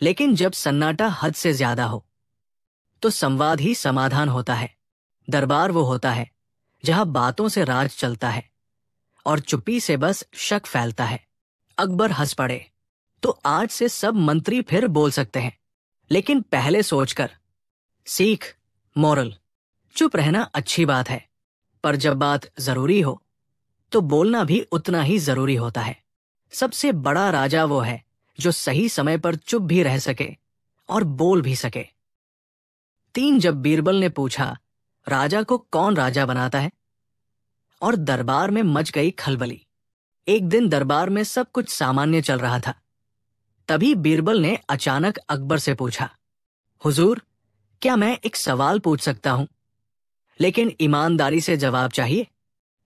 लेकिन जब सन्नाटा हद से ज्यादा हो तो संवाद ही समाधान होता है। दरबार वो होता है जहां बातों से राज चलता है और चुप्पी से बस शक फैलता है। अकबर हंस पड़े। तो आज से सब मंत्री फिर बोल सकते हैं, लेकिन पहले सोचकर। सीख, मोरल, चुप रहना अच्छी बात है, पर जब बात जरूरी हो तो बोलना भी उतना ही जरूरी होता है। सबसे बड़ा राजा वो है जो सही समय पर चुप भी रह सके और बोल भी सके। 3, जब बीरबल ने पूछा, राजा को कौन राजा बनाता है? और दरबार में मच गई खलबली। एक दिन दरबार में सब कुछ सामान्य चल रहा था। तभी बीरबल ने अचानक अकबर से पूछा, हुजूर, क्या मैं एक सवाल पूछ सकता हूं? लेकिन ईमानदारी से जवाब चाहिए।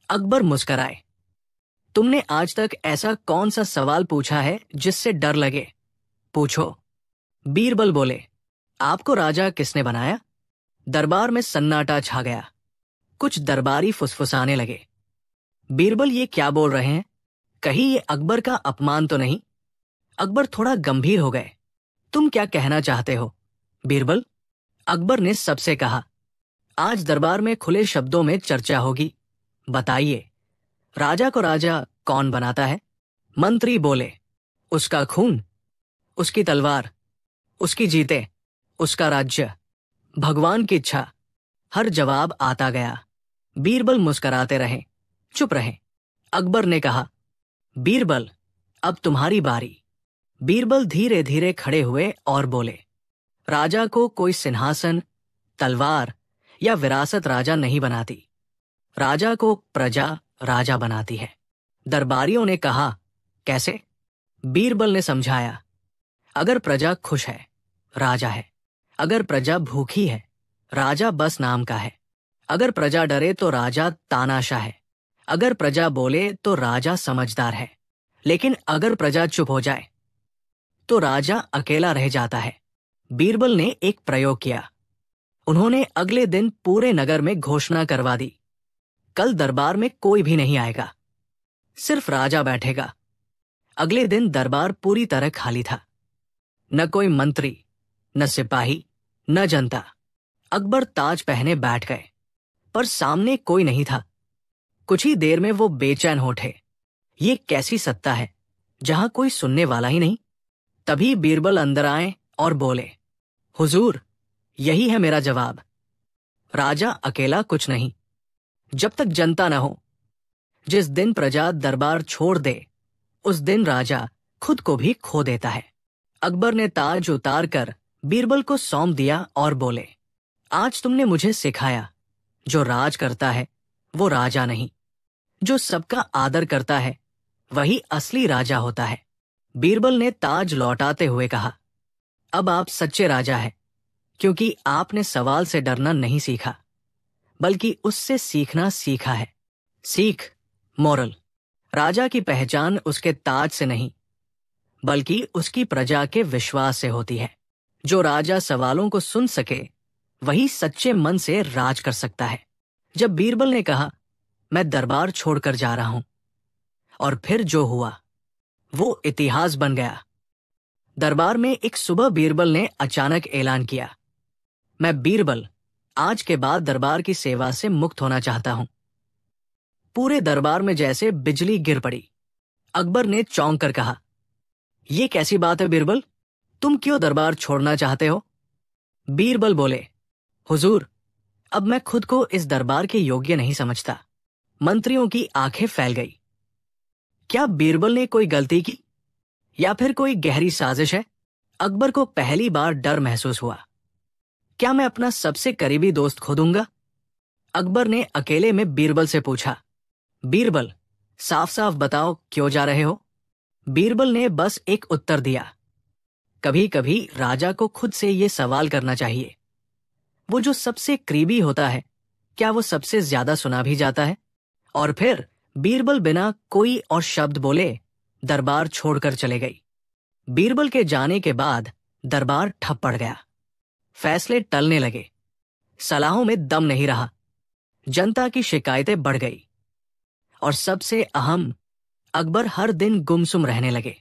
अकबर मुस्कराए। तुमने आज तक ऐसा कौन सा सवाल पूछा है जिससे डर लगे? पूछो। बीरबल बोले, आपको राजा किसने बनाया? दरबार में सन्नाटा छा गया। कुछ दरबारी फुसफुसाने लगे। बीरबल ये क्या बोल रहे हैं? कहीं ये अकबर का अपमान तो नहीं? अकबर थोड़ा गंभीर हो गए। तुम क्या कहना चाहते हो, बीरबल? अकबर ने सबसे कहा, आज दरबार में खुले शब्दों में चर्चा होगी। बताइए, राजा को राजा कौन बनाता है? मंत्री बोले, उसका खून, उसकी तलवार, उसकी जीते, उसका राज्य, भगवान की इच्छा। हर जवाब आता गया। बीरबल मुस्कराते रहे, चुप रहे। अकबर ने कहा, बीरबल, अब तुम्हारी बारी। बीरबल धीरे धीरे खड़े हुए और बोले, राजा को कोई सिंहासन, तलवार या विरासत राजा नहीं बनाती। राजा को प्रजा राजा बनाती है। दरबारियों ने कहा, कैसे? बीरबल ने समझाया, अगर प्रजा खुश है, राजा है। अगर प्रजा भूखी है, राजा बस नाम का है। अगर प्रजा डरे तो राजा तानाशाह है। अगर प्रजा बोले तो राजा समझदार है। लेकिन अगर प्रजा चुप हो जाए तो राजा अकेला रह जाता है। बीरबल ने एक प्रयोग किया। उन्होंने अगले दिन पूरे नगर में घोषणा करवा दी, कल दरबार में कोई भी नहीं आएगा, सिर्फ राजा बैठेगा। अगले दिन दरबार पूरी तरह खाली था। न कोई मंत्री, न सिपाही, न जनता। अकबर ताज पहने बैठ गए, पर सामने कोई नहीं था। कुछ ही देर में वो बेचैन हो उठे। ये कैसी सत्ता है जहां कोई सुनने वाला ही नहीं? तभी बीरबल अंदर आए और बोले, हुजूर, यही है मेरा जवाब। राजा अकेला कुछ नहीं, जब तक जनता न हो। जिस दिन प्रजा दरबार छोड़ दे, उस दिन राजा खुद को भी खो देता है। अकबर ने ताज उतार कर बीरबल को सौंप दिया और बोले, आज तुमने मुझे सिखाया, जो राज करता है वो राजा नहीं, जो सबका आदर करता है वही असली राजा होता है। बीरबल ने ताज लौटाते हुए कहा, अब आप सच्चे राजा हैं, क्योंकि आपने सवाल से डरना नहीं सीखा, बल्कि उससे सीखना सीखा है। सीख, मोरल, राजा की पहचान उसके ताज से नहीं, बल्कि उसकी प्रजा के विश्वास से होती है। जो राजा सवालों को सुन सके, वही सच्चे मन से राज कर सकता है। जब बीरबल ने कहा, मैं दरबार छोड़कर जा रहा हूं, और फिर जो हुआ वो इतिहास बन गया। दरबार में एक सुबह बीरबल ने अचानक ऐलान किया, मैं बीरबल आज के बाद दरबार की सेवा से मुक्त होना चाहता हूं। पूरे दरबार में जैसे बिजली गिर पड़ी। अकबर ने चौंक कर कहा, यह कैसी बात है बीरबल, तुम क्यों दरबार छोड़ना चाहते हो? बीरबल बोले, हुजूर, अब मैं खुद को इस दरबार के योग्य नहीं समझता। मंत्रियों की आंखें फैल गई। क्या बीरबल ने कोई गलती की या फिर कोई गहरी साजिश है? अकबर को पहली बार डर महसूस हुआ। क्या मैं अपना सबसे करीबी दोस्त खो दूंगा? अकबर ने अकेले में बीरबल से पूछा, बीरबल, साफ साफ बताओ क्यों जा रहे हो? बीरबल ने बस एक उत्तर दिया। कभी कभी राजा को खुद से ये सवाल करना चाहिए, वो जो सबसे करीबी होता है, क्या वो सबसे ज्यादा सुना भी जाता है? और फिर बीरबल बिना कोई और शब्द बोले दरबार छोड़कर चले गई। बीरबल के जाने के बाद दरबार ठप पड़ गया। फैसले टलने लगे, सलाहों में दम नहीं रहा, जनता की शिकायतें बढ़ गई और सबसे अहम, अकबर हर दिन गुमसुम रहने लगे।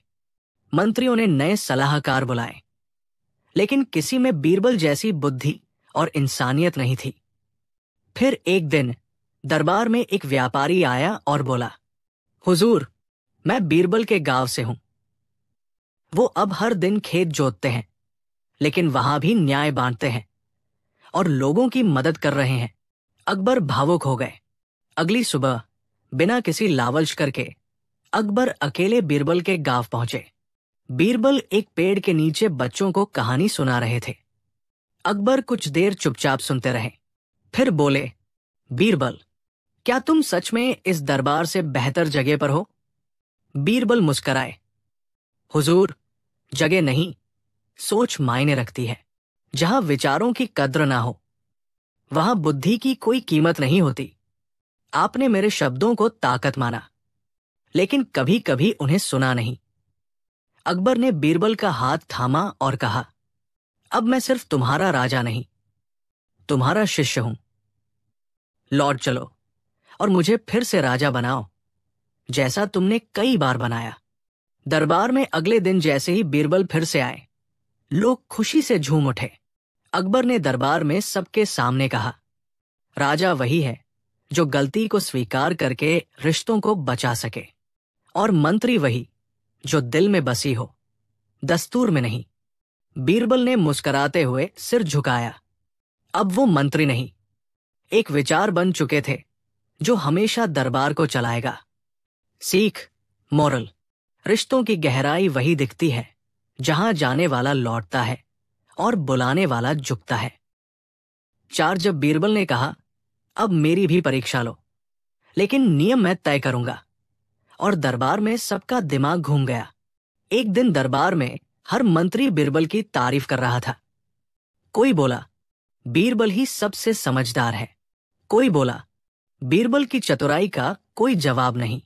मंत्रियों ने नए सलाहकार बुलाए, लेकिन किसी में बीरबल जैसी बुद्धि और इंसानियत नहीं थी। फिर एक दिन दरबार में एक व्यापारी आया और बोला, हुजूर, मैं बीरबल के गांव से हूं। वो अब हर दिन खेत जोतते हैं, लेकिन वहां भी न्याय बांटते हैं और लोगों की मदद कर रहे हैं। अकबर भावुक हो गए। अगली सुबह बिना किसी लालच करके अकबर अकेले बीरबल के गांव पहुंचे। बीरबल एक पेड़ के नीचे बच्चों को कहानी सुना रहे थे। अकबर कुछ देर चुपचाप सुनते रहे, फिर बोले, बीरबल, क्या तुम सच में इस दरबार से बेहतर जगह पर हो? बीरबल मुस्कराए, हुजूर, जगह नहीं, सोच मायने रखती है। जहां विचारों की कद्र ना हो, वहां बुद्धि की कोई कीमत नहीं होती। आपने मेरे शब्दों को ताकत माना, लेकिन कभी कभी उन्हें सुना नहीं। अकबर ने बीरबल का हाथ थामा और कहा, अब मैं सिर्फ तुम्हारा राजा नहीं, तुम्हारा शिष्य हूं। लौट चलो और मुझे फिर से राजा बनाओ, जैसा तुमने कई बार बनाया। दरबार में अगले दिन जैसे ही बीरबल फिर से आए, लोग खुशी से झूम उठे। अकबर ने दरबार में सबके सामने कहा, राजा वही है जो गलती को स्वीकार करके रिश्तों को बचा सके, और मंत्री वही जो दिल में बसी हो, दस्तूर में नहीं। बीरबल ने मुस्कुराते हुए सिर झुकाया। अब वो मंत्री नहीं, एक विचार बन चुके थे जो हमेशा दरबार को चलाएगा। सीख, मोरल, रिश्तों की गहराई वही दिखती है जहां जाने वाला लौटता है और बुलाने वाला झुकता है। जब बीरबल ने कहा, अब मेरी भी परीक्षा लो, लेकिन नियम मैं तय करूंगा, और दरबार में सबका दिमाग घूम गया। एक दिन दरबार में हर मंत्री बीरबल की तारीफ कर रहा था। कोई बोला, बीरबल ही सबसे समझदार है। कोई बोला, बीरबल की चतुराई का कोई जवाब नहीं।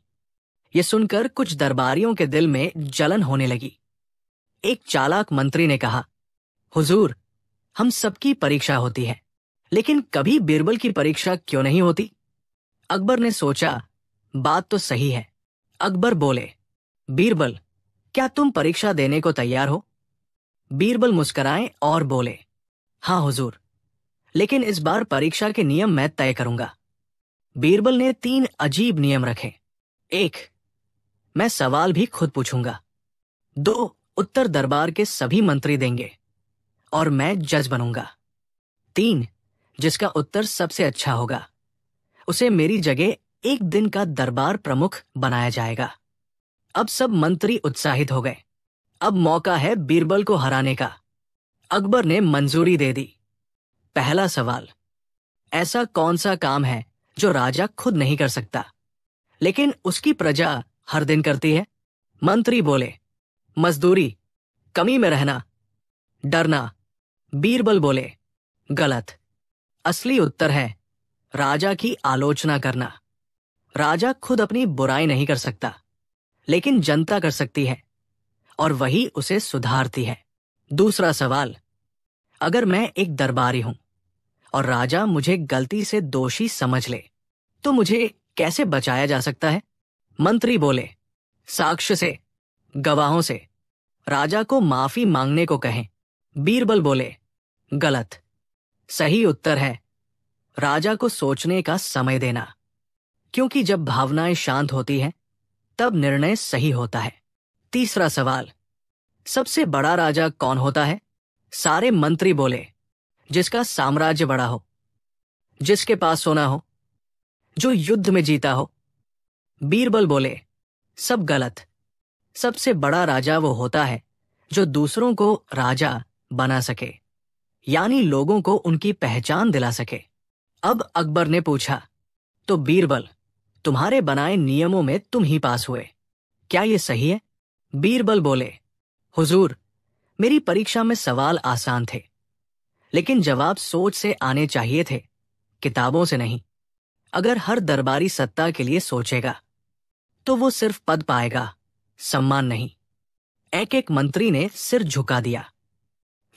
ये सुनकर कुछ दरबारियों के दिल में जलन होने लगी। एक चालाक मंत्री ने कहा, हुजूर, हम सबकी परीक्षा होती है, लेकिन कभी बीरबल की परीक्षा क्यों नहीं होती? अकबर ने सोचा, बात तो सही है। अकबर बोले, बीरबल, क्या तुम परीक्षा देने को तैयार हो? बीरबल मुस्कुराए और बोले, हाँ हुजूर, लेकिन इस बार परीक्षा के नियम मैं तय करूंगा। बीरबल ने 3 अजीब नियम रखे। 1, मैं सवाल भी खुद पूछूंगा। 2, उत्तर दरबार के सभी मंत्री देंगे और मैं जज बनूंगा। 3, जिसका उत्तर सबसे अच्छा होगा, उसे मेरी जगह एक दिन का दरबार प्रमुख बनाया जाएगा। अब सब मंत्री उत्साहित हो गए। अब मौका है बीरबल को हराने का। अकबर ने मंजूरी दे दी। पहला सवाल, ऐसा कौन सा काम है जो राजा खुद नहीं कर सकता, लेकिन उसकी प्रजा हर दिन करती है? मंत्री बोले, मजदूरी, कमी में रहना, डरना। बीरबल बोले, गलत। असली उत्तर है राजा की आलोचना करना। राजा खुद अपनी बुराई नहीं कर सकता, लेकिन जनता कर सकती है, और वही उसे सुधारती है। दूसरा सवाल, अगर मैं एक दरबारी हूं और राजा मुझे गलती से दोषी समझ ले, तो मुझे कैसे बचाया जा सकता है? मंत्री बोले, साक्ष्य से, गवाहों से। राजा को माफी मांगने को कहें। बीरबल बोले, गलत। सही उत्तर है राजा को सोचने का समय देना, क्योंकि जब भावनाएं शांत होती हैं, तब निर्णय सही होता है। तीसरा सवाल, सबसे बड़ा राजा कौन होता है? सारे मंत्री बोले, जिसका साम्राज्य बड़ा हो, जिसके पास सोना हो, जो युद्ध में जीता हो। बीरबल बोले, सब गलत। सबसे बड़ा राजा वो होता है जो दूसरों को राजा बना सके, यानी लोगों को उनकी पहचान दिला सके। अब अकबर ने पूछा, तो बीरबल, तुम्हारे बनाए नियमों में तुम ही पास हुए। क्या ये सही है? बीरबल बोले, हुजूर, मेरी परीक्षा में सवाल आसान थे, लेकिन जवाब सोच से आने चाहिए थे, किताबों से नहीं। अगर हर दरबारी सत्ता के लिए सोचेगा तो वो सिर्फ पद पाएगा, सम्मान नहीं। एक एक मंत्री ने सिर झुका दिया।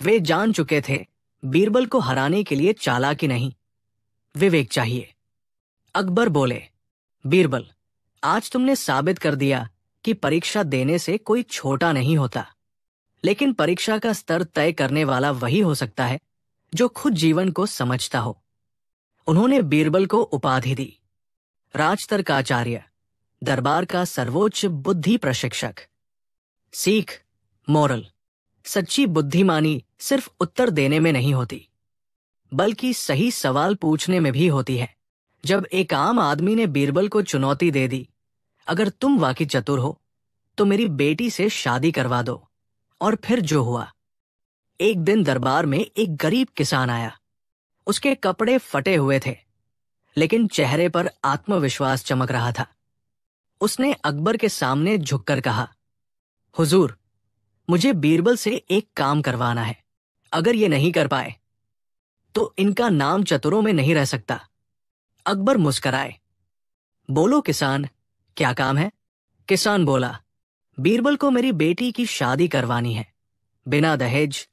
वे जान चुके थे बीरबल को हराने के लिए चालाकी नहीं, विवेक चाहिए। अकबर बोले, बीरबल, आज तुमने साबित कर दिया कि परीक्षा देने से कोई छोटा नहीं होता, लेकिन परीक्षा का स्तर तय करने वाला वही हो सकता है जो खुद जीवन को समझता हो। उन्होंने बीरबल को उपाधि दी, राजतर्काचार्य, दरबार का सर्वोच्च बुद्धि प्रशिक्षक। सीख, मोरल, सच्ची बुद्धिमानी सिर्फ उत्तर देने में नहीं होती, बल्कि सही सवाल पूछने में भी होती है। जब एक आम आदमी ने बीरबल को चुनौती दे दी, अगर तुम वाकई चतुर हो तो मेरी बेटी से शादी करवा दो। और फिर जो हुआ। एक दिन दरबार में एक गरीब किसान आया। उसके कपड़े फटे हुए थे, लेकिन चेहरे पर आत्मविश्वास चमक रहा था। उसने अकबर के सामने झुककर कहा, हुजूर, मुझे बीरबल से एक काम करवाना है। अगर ये नहीं कर पाए तो इनका नाम चतुरों में नहीं रह सकता। अकबर मुस्कराए। बोलो किसान, क्या काम है? किसान बोला, बीरबल को मेरी बेटी की शादी करवानी है, बिना दहेज,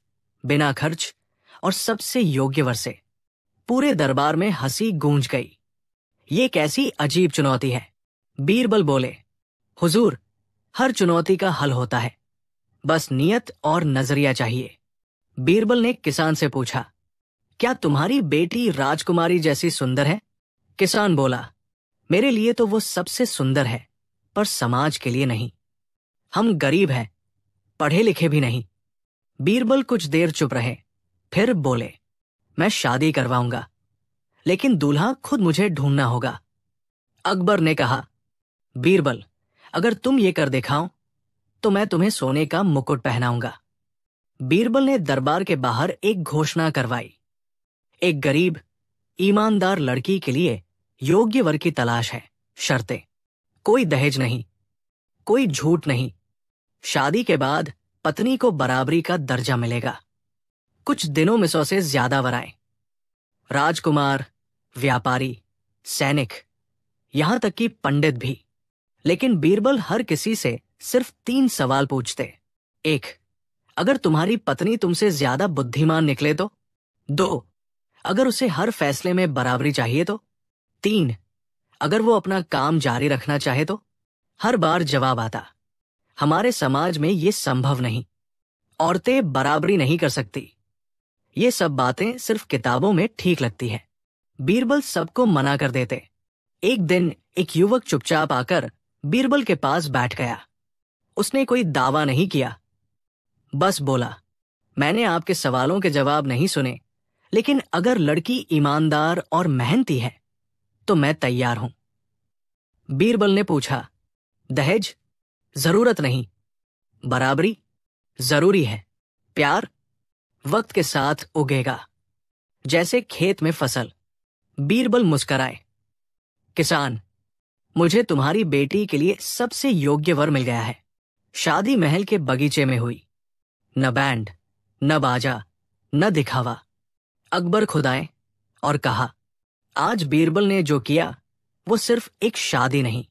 बिना खर्च और सबसे योग्य वर से। पूरे दरबार में हंसी गूंज गई। ये कैसी अजीब चुनौती है? बीरबल बोले, हुजूर, हर चुनौती का हल होता है, बस नियत और नजरिया चाहिए। बीरबल ने किसान से पूछा, क्या तुम्हारी बेटी राजकुमारी जैसी सुंदर है? किसान बोला, मेरे लिए तो वो सबसे सुंदर है, पर समाज के लिए नहीं। हम गरीब हैं, पढ़े लिखे भी नहीं। बीरबल कुछ देर चुप रहे, फिर बोले, मैं शादी करवाऊंगा, लेकिन दूल्हा खुद मुझे ढूंढना होगा। अकबर ने कहा, बीरबल, अगर तुम ये कर दिखाओ तो मैं तुम्हें सोने का मुकुट पहनाऊंगा। बीरबल ने दरबार के बाहर एक घोषणा करवाई, एक गरीब, ईमानदार लड़की के लिए योग्य वर की तलाश है। शर्तें, कोई दहेज नहीं, कोई झूठ नहीं। शादी के बाद पत्नी को बराबरी का दर्जा मिलेगा। कुछ दिनों में 100 से ज्यादा वर आए, राजकुमार, व्यापारी, सैनिक, यहां तक कि पंडित भी। लेकिन बीरबल हर किसी से सिर्फ 3 सवाल पूछते। 1, अगर तुम्हारी पत्नी तुमसे ज्यादा बुद्धिमान निकले तो? 2, अगर उसे हर फैसले में बराबरी चाहिए तो? 3, अगर वो अपना काम जारी रखना चाहे तो? हर बार जवाब आता, हमारे समाज में ये संभव नहीं, औरतें बराबरी नहीं कर सकती। ये सब बातें सिर्फ किताबों में ठीक लगती है। बीरबल सबको मना कर देते। एक दिन एक युवक चुपचाप आकर बीरबल के पास बैठ गया। उसने कोई दावा नहीं किया, बस बोला, मैंने आपके सवालों के जवाब नहीं सुने, लेकिन अगर लड़की ईमानदार और मेहनती है तो मैं तैयार हूं। बीरबल ने पूछा, दहेज? जरूरत नहीं। बराबरी? जरूरी है। प्यार? वक्त के साथ उगेगा, जैसे खेत में फसल। बीरबल मुस्कराए। किसान, मुझे तुम्हारी बेटी के लिए सबसे योग्य वर मिल गया है। शादी महल के बगीचे में हुई, न बैंड, न बाजा, न दिखावा। अकबर खुद आए और कहा, आज बीरबल ने जो किया वो सिर्फ एक शादी नहीं,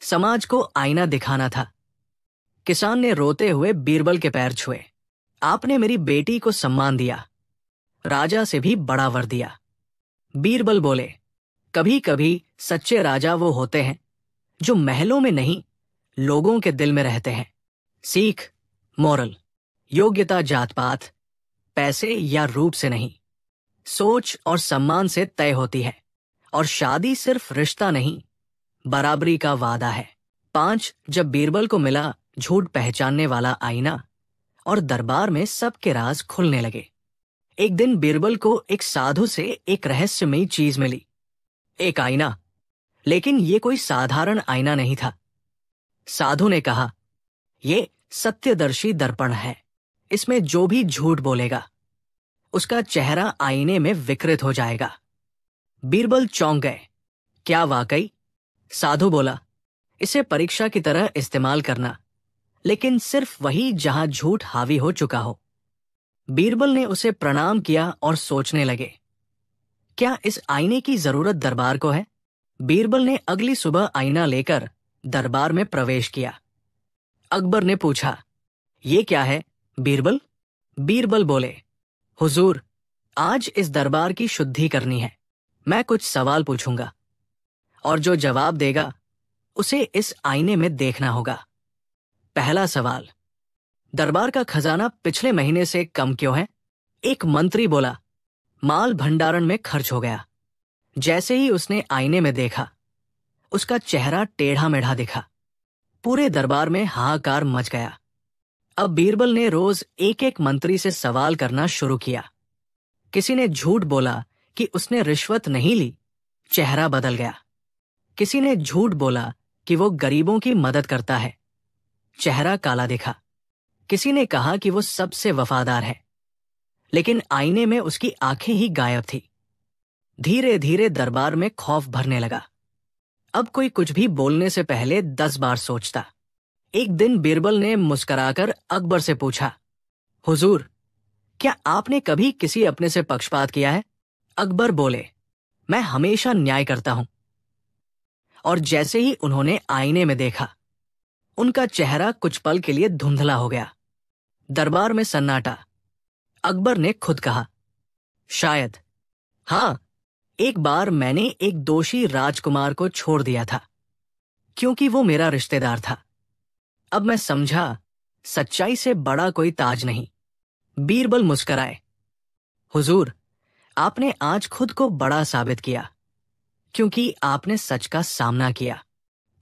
समाज को आईना दिखाना था। किसान ने रोते हुए बीरबल के पैर छुए। आपने मेरी बेटी को सम्मान दिया, राजा से भी बड़ा वर दिया। बीरबल बोले, कभी कभी सच्चे राजा वो होते हैं जो महलों में नहीं, लोगों के दिल में रहते हैं। सीख, मोरल, योग्यता जात पात, पैसे या रूप से नहीं, सोच और सम्मान से तय होती है। और शादी सिर्फ रिश्ता नहीं, बराबरी का वादा है। 5, जब बीरबल को मिला झूठ पहचानने वाला आईना, और दरबार में सबके राज खुलने लगे। एक दिन बीरबल को एक साधु से एक रहस्यमयी चीज मिली, एक आईना। लेकिन ये कोई साधारण आईना नहीं था। साधु ने कहा, ये सत्यदर्शी दर्पण है। इसमें जो भी झूठ बोलेगा उसका चेहरा आईने में विकृत हो जाएगा। बीरबल चौंक गए। क्या वाकई? साधु बोला, इसे परीक्षा की तरह इस्तेमाल करना, लेकिन सिर्फ वही जहां झूठ हावी हो चुका हो। बीरबल ने उसे प्रणाम किया और सोचने लगे, क्या इस आईने की जरूरत दरबार को है? बीरबल ने अगली सुबह आईना लेकर दरबार में प्रवेश किया। अकबर ने पूछा, ये क्या है बीरबल? बीरबल बोले, हुजूर, आज इस दरबार की शुद्धि करनी है। मैं कुछ सवाल पूछूंगा और जो जवाब देगा उसे इस आईने में देखना होगा। पहला सवाल, दरबार का खजाना पिछले महीने से कम क्यों है? एक मंत्री बोला, माल भंडारण में खर्च हो गया। जैसे ही उसने आईने में देखा, उसका चेहरा टेढ़ा मेढ़ा दिखा। पूरे दरबार में हाहाकार मच गया। अब बीरबल ने रोज एक एक मंत्री से सवाल करना शुरू किया। किसी ने झूठ बोला कि उसने रिश्वत नहीं ली, चेहरा बदल गया। किसी ने झूठ बोला कि वो गरीबों की मदद करता है, चेहरा काला दिखा। किसी ने कहा कि वो सबसे वफादार है, लेकिन आईने में उसकी आंखें ही गायब थी। धीरे धीरे दरबार में खौफ भरने लगा। अब कोई कुछ भी बोलने से पहले 10 बार सोचता। एक दिन बीरबल ने मुस्कुराकर अकबर से पूछा, हुजूर, क्या आपने कभी किसी अपने से पक्षपात किया है? अकबर बोले, मैं हमेशा न्याय करता हूं। और जैसे ही उन्होंने आईने में देखा, उनका चेहरा कुछ पल के लिए धुंधला हो गया। दरबार में सन्नाटा। अकबर ने खुद कहा, शायद, हां, एक बार मैंने एक दोषी राजकुमार को छोड़ दिया था, क्योंकि वो मेरा रिश्तेदार था। अब मैं समझा, सच्चाई से बड़ा कोई ताज नहीं। बीरबल मुस्कराए, हुजूर, आपने आज खुद को बड़ा साबित किया, क्योंकि आपने सच का सामना किया।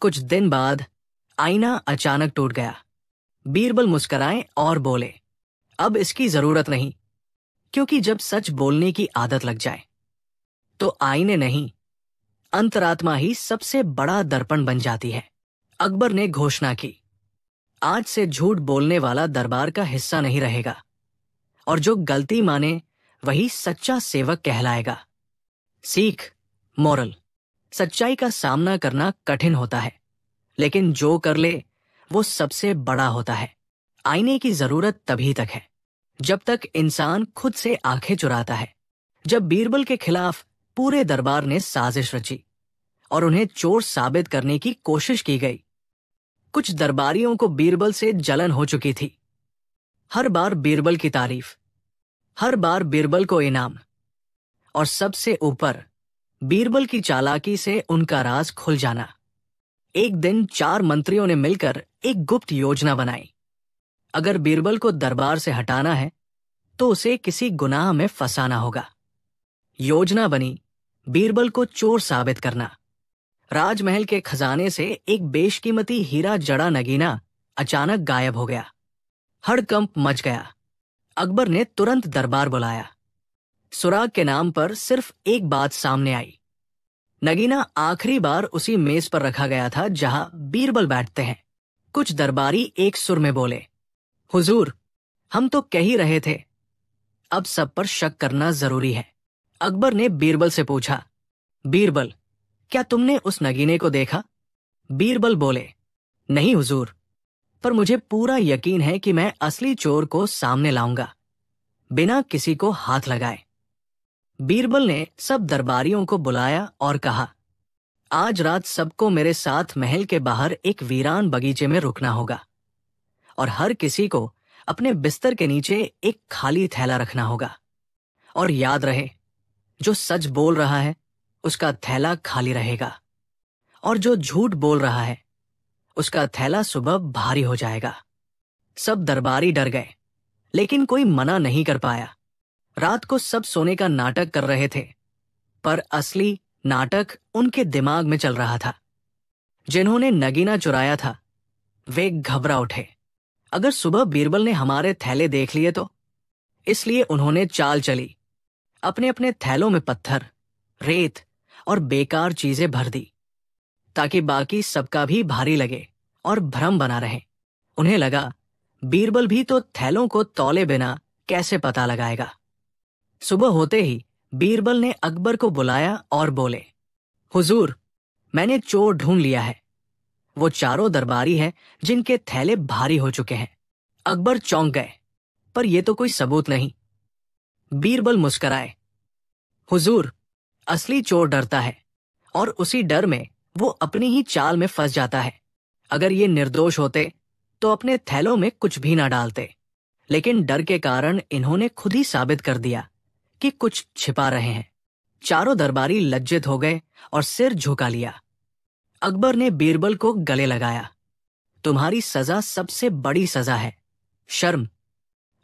कुछ दिन बाद आईना अचानक टूट गया। बीरबल मुस्कराए और बोले, अब इसकी जरूरत नहीं, क्योंकि जब सच बोलने की आदत लग जाए तो आईने नहीं, अंतरात्मा ही सबसे बड़ा दर्पण बन जाती है। अकबर ने घोषणा की, आज से झूठ बोलने वाला दरबार का हिस्सा नहीं रहेगा, और जो गलती माने वही सच्चा सेवक कहलाएगा। सीख, मोरल, सच्चाई का सामना करना कठिन होता है, लेकिन जो कर ले वो सबसे बड़ा होता है। आईने की जरूरत तभी तक है जब तक इंसान खुद से आंखें चुराता है। जब बीरबल के खिलाफ पूरे दरबार ने साजिश रची और उन्हें चोर साबित करने की कोशिश की गई, कुछ दरबारियों को बीरबल से जलन हो चुकी थी। हर बार बीरबल की तारीफ, हर बार बीरबल को इनाम, और सबसे ऊपर बीरबल की चालाकी से उनका राज खुल जाना। एक दिन 4 मंत्रियों ने मिलकर एक गुप्त योजना बनाई। अगर बीरबल को दरबार से हटाना है तो उसे किसी गुनाह में फंसाना होगा। योजना बनी बीरबल को चोर साबित करना। राजमहल के खजाने से एक बेशकीमती हीरा जड़ा नगीना अचानक गायब हो गया। हड़कंप मच गया। अकबर ने तुरंत दरबार बुलाया। सुराग के नाम पर सिर्फ एक बात सामने आई, नगीना आखिरी बार उसी मेज पर रखा गया था जहां बीरबल बैठते हैं। कुछ दरबारी एक सुर में बोले, हुजूर, हम तो कह ही रहे थे, अब सब पर शक करना जरूरी है। अकबर ने बीरबल से पूछा, बीरबल, क्या तुमने उस नगीने को देखा? बीरबल बोले, नहीं हुजूर, पर मुझे पूरा यकीन है कि मैं असली चोर को सामने लाऊंगा, बिना किसी को हाथ लगाए। बीरबल ने सब दरबारियों को बुलाया और कहा, आज रात सबको मेरे साथ महल के बाहर एक वीरान बगीचे में रुकना होगा, और हर किसी को अपने बिस्तर के नीचे एक खाली थैला रखना होगा। और याद रहे, जो सच बोल रहा है उसका थैला खाली रहेगा, और जो झूठ बोल रहा है उसका थैला सुबह भारी हो जाएगा। सब दरबारी डर गए, लेकिन कोई मना नहीं कर पाया। रात को सब सोने का नाटक कर रहे थे, पर असली नाटक उनके दिमाग में चल रहा था। जिन्होंने नगीना चुराया था वे घबरा उठे। अगर सुबह बीरबल ने हमारे थैले देख लिए तो? इसलिए उन्होंने चाल चली, अपने अपने थैलों में पत्थर, रेत और बेकार चीजें भर दी, ताकि बाकी सबका भी भारी लगे और भ्रम बना रहे। उन्हें लगा, बीरबल भी तो थैलों को तौले बिना कैसे पता लगाएगा। सुबह होते ही बीरबल ने अकबर को बुलाया और बोले, हुजूर, मैंने चोर ढूंढ लिया है। वो चारों दरबारी हैं जिनके थैले भारी हो चुके हैं। अकबर चौंक गए, पर यह तो कोई सबूत नहीं। बीरबल मुस्कराए, हुजूर, असली चोर डरता है और उसी डर में वो अपनी ही चाल में फंस जाता है। अगर ये निर्दोष होते तो अपने थैलों में कुछ भी ना डालते, लेकिन डर के कारण इन्होंने खुद ही साबित कर दिया कि कुछ छिपा रहे हैं। चारों दरबारी लज्जित हो गए और सिर झुका लिया। अकबर ने बीरबल को गले लगाया, तुम्हारी सजा सबसे बड़ी सजा है, शर्म।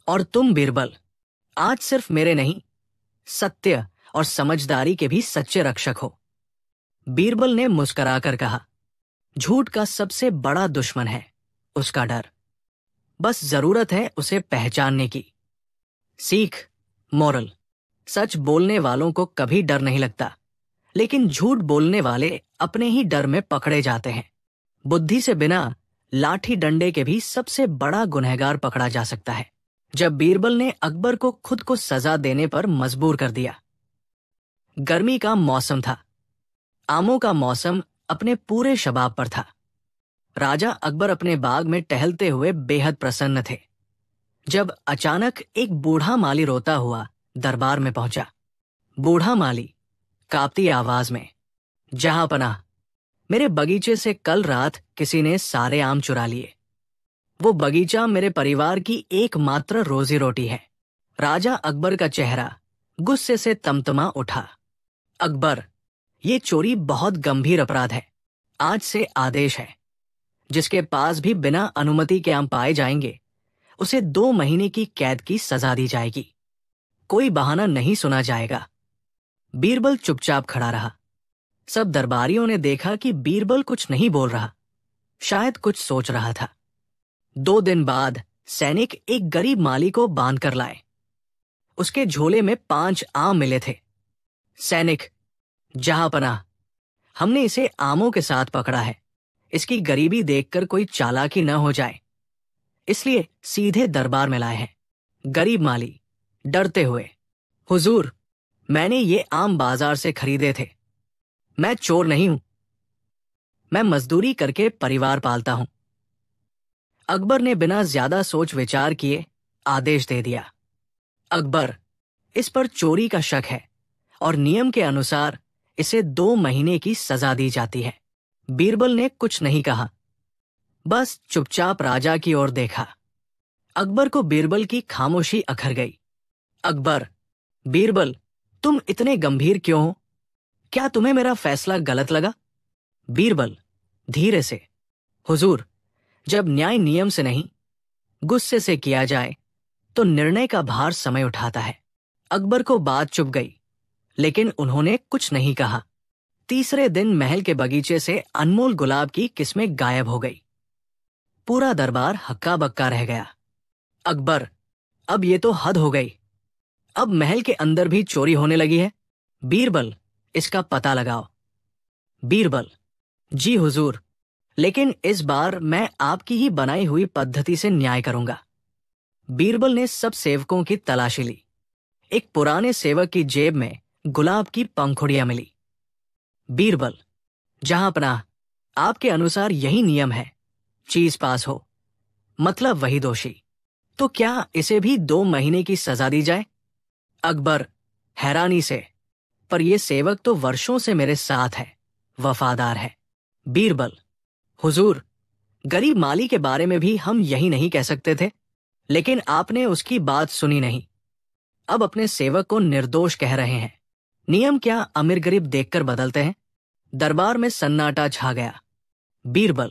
और तुम बीरबल, आज सिर्फ मेरे नहीं, सत्य और समझदारी के भी सच्चे रक्षक हो। बीरबल ने मुस्कुराकर कहा, झूठ का सबसे बड़ा दुश्मन है उसका डर। बस जरूरत है उसे पहचानने की। सीख, मोरल, सच बोलने वालों को कभी डर नहीं लगता, लेकिन झूठ बोलने वाले अपने ही डर में पकड़े जाते हैं। बुद्धि से बिना लाठी डंडे के भी सबसे बड़ा गुनहगार पकड़ा जा सकता है। जब बीरबल ने अकबर को खुद को सजा देने पर मजबूर कर दिया। गर्मी का मौसम था। आमों का मौसम अपने पूरे शबाब पर था। राजा अकबर अपने बाग में टहलते हुए बेहद प्रसन्न थे, जब अचानक एक बूढ़ा माली रोता हुआ दरबार में पहुंचा। बूढ़ा माली कांपती आवाज में, जहां पनाह, मेरे बगीचे से कल रात किसी ने सारे आम चुरा लिए। वो बगीचा मेरे परिवार की एकमात्र रोजी रोटी है। राजा अकबर का चेहरा गुस्से से तमतमा उठा। अकबर, ये चोरी बहुत गंभीर अपराध है। आज से आदेश है, जिसके पास भी बिना अनुमति के आम पाए जाएंगे उसे 2 महीने की कैद की सजा दी जाएगी। कोई बहाना नहीं सुना जाएगा। बीरबल चुपचाप खड़ा रहा। सब दरबारियों ने देखा कि बीरबल कुछ नहीं बोल रहा, शायद कुछ सोच रहा था। 2 दिन बाद सैनिक एक गरीब माली को बांध कर लाए। उसके झोले में 5 आम मिले थे। सैनिक, जहां पनाह, हमने इसे आमों के साथ पकड़ा है। इसकी गरीबी देखकर कोई चालाकी न हो जाए, इसलिए सीधे दरबार में लाए हैं। गरीब माली डरते हुए, हुजूर, मैंने ये आम बाजार से खरीदे थे। मैं चोर नहीं हूं। मैं मजदूरी करके परिवार पालता हूं। अकबर ने बिना ज्यादा सोच विचार किए आदेश दे दिया। अकबर, इस पर चोरी का शक है और नियम के अनुसार इसे 2 महीने की सजा दी जाती है। बीरबल ने कुछ नहीं कहा, बस चुपचाप राजा की ओर देखा। अकबर को बीरबल की खामोशी अखर गई। अकबर, बीरबल, तुम इतने गंभीर क्यों हो? क्या तुम्हें मेरा फैसला गलत लगा? बीरबल धीरे से, हुजूर, जब न्याय नियम से नहीं गुस्से से किया जाए तो निर्णय का भार समय उठाता है। अकबर को बात चुभ गई, लेकिन उन्होंने कुछ नहीं कहा। तीसरे दिन महल के बगीचे से अनमोल गुलाब की किस्में गायब हो गई। पूरा दरबार हक्का बक्का रह गया। अकबर, अब ये तो हद हो गई। अब महल के अंदर भी चोरी होने लगी है। बीरबल, इसका पता लगाओ। बीरबल, जी हुजूर, लेकिन इस बार मैं आपकी ही बनाई हुई पद्धति से न्याय करूंगा। बीरबल ने सब सेवकों की तलाशी ली। एक पुराने सेवक की जेब में गुलाब की पंखुड़ियां मिली। बीरबल, जहां पनाह, आपके अनुसार यही नियम है। चीज पास हो, मतलब वही दोषी। तो क्या इसे भी 2 महीने की सजा दी जाए? अकबर हैरानी से, पर यह सेवक तो वर्षों से मेरे साथ है, वफादार है। बीरबल, हुजूर, गरीब माली के बारे में भी हम यही नहीं कह सकते थे, लेकिन आपने उसकी बात सुनी नहीं। अब अपने सेवक को निर्दोष कह रहे हैं। नियम क्या अमीर गरीब देखकर बदलते हैं? दरबार में सन्नाटा छा गया। बीरबल,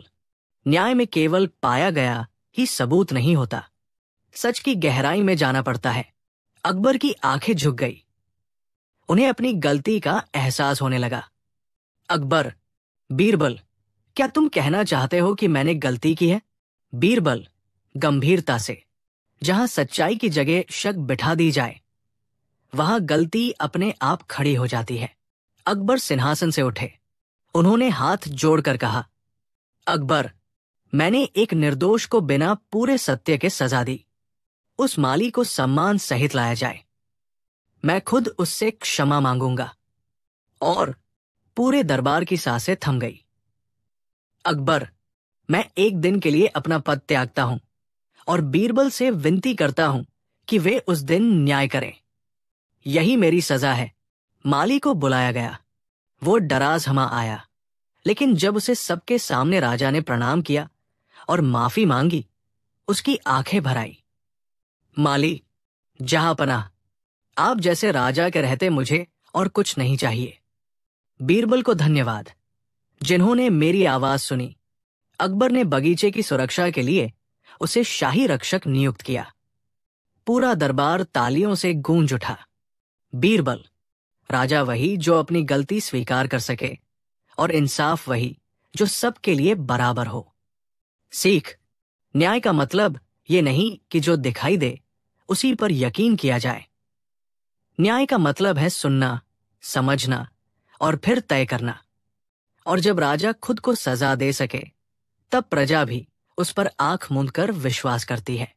न्याय में केवल पाया गया ही सबूत नहीं होता, सच की गहराई में जाना पड़ता है। अकबर की आंखें झुक गई। उन्हें अपनी गलती का एहसास होने लगा। अकबर, बीरबल, क्या तुम कहना चाहते हो कि मैंने गलती की है? बीरबल गंभीरता से, जहां सच्चाई की जगह शक बिठा दी जाए वहां गलती अपने आप खड़ी हो जाती है। अकबर सिंहासन से उठे। उन्होंने हाथ जोड़कर कहा, अकबर, मैंने एक निर्दोष को बिना पूरे सत्य के सजा दी। उस माली को सम्मान सहित लाया जाए। मैं खुद उससे क्षमा मांगूंगा और पूरे दरबार की सांसें थम गई। अकबर, मैं एक दिन के लिए अपना पद त्यागता हूं और बीरबल से विनती करता हूं कि वे उस दिन न्याय करें। यही मेरी सजा है। माली को बुलाया गया। वो डराज हमा आया, लेकिन जब उसे सबके सामने राजा ने प्रणाम किया और माफी मांगी, उसकी आंखें भर आई। माली, जहांपनाह, आप जैसे राजा के रहते मुझे और कुछ नहीं चाहिए। बीरबल को धन्यवाद, जिन्होंने मेरी आवाज सुनी। अकबर ने बगीचे की सुरक्षा के लिए उसे शाही रक्षक नियुक्त किया। पूरा दरबार तालियों से गूंज उठा। बीरबल, राजा वही जो अपनी गलती स्वीकार कर सके, और इंसाफ वही जो सबके लिए बराबर हो। सीख, न्याय का मतलब ये नहीं कि जो दिखाई दे उसी पर यकीन किया जाए। न्याय का मतलब है सुनना, समझना और फिर तय करना। और जब राजा खुद को सजा दे सके, तब प्रजा भी उस पर आंख मूंदकर विश्वास करती है।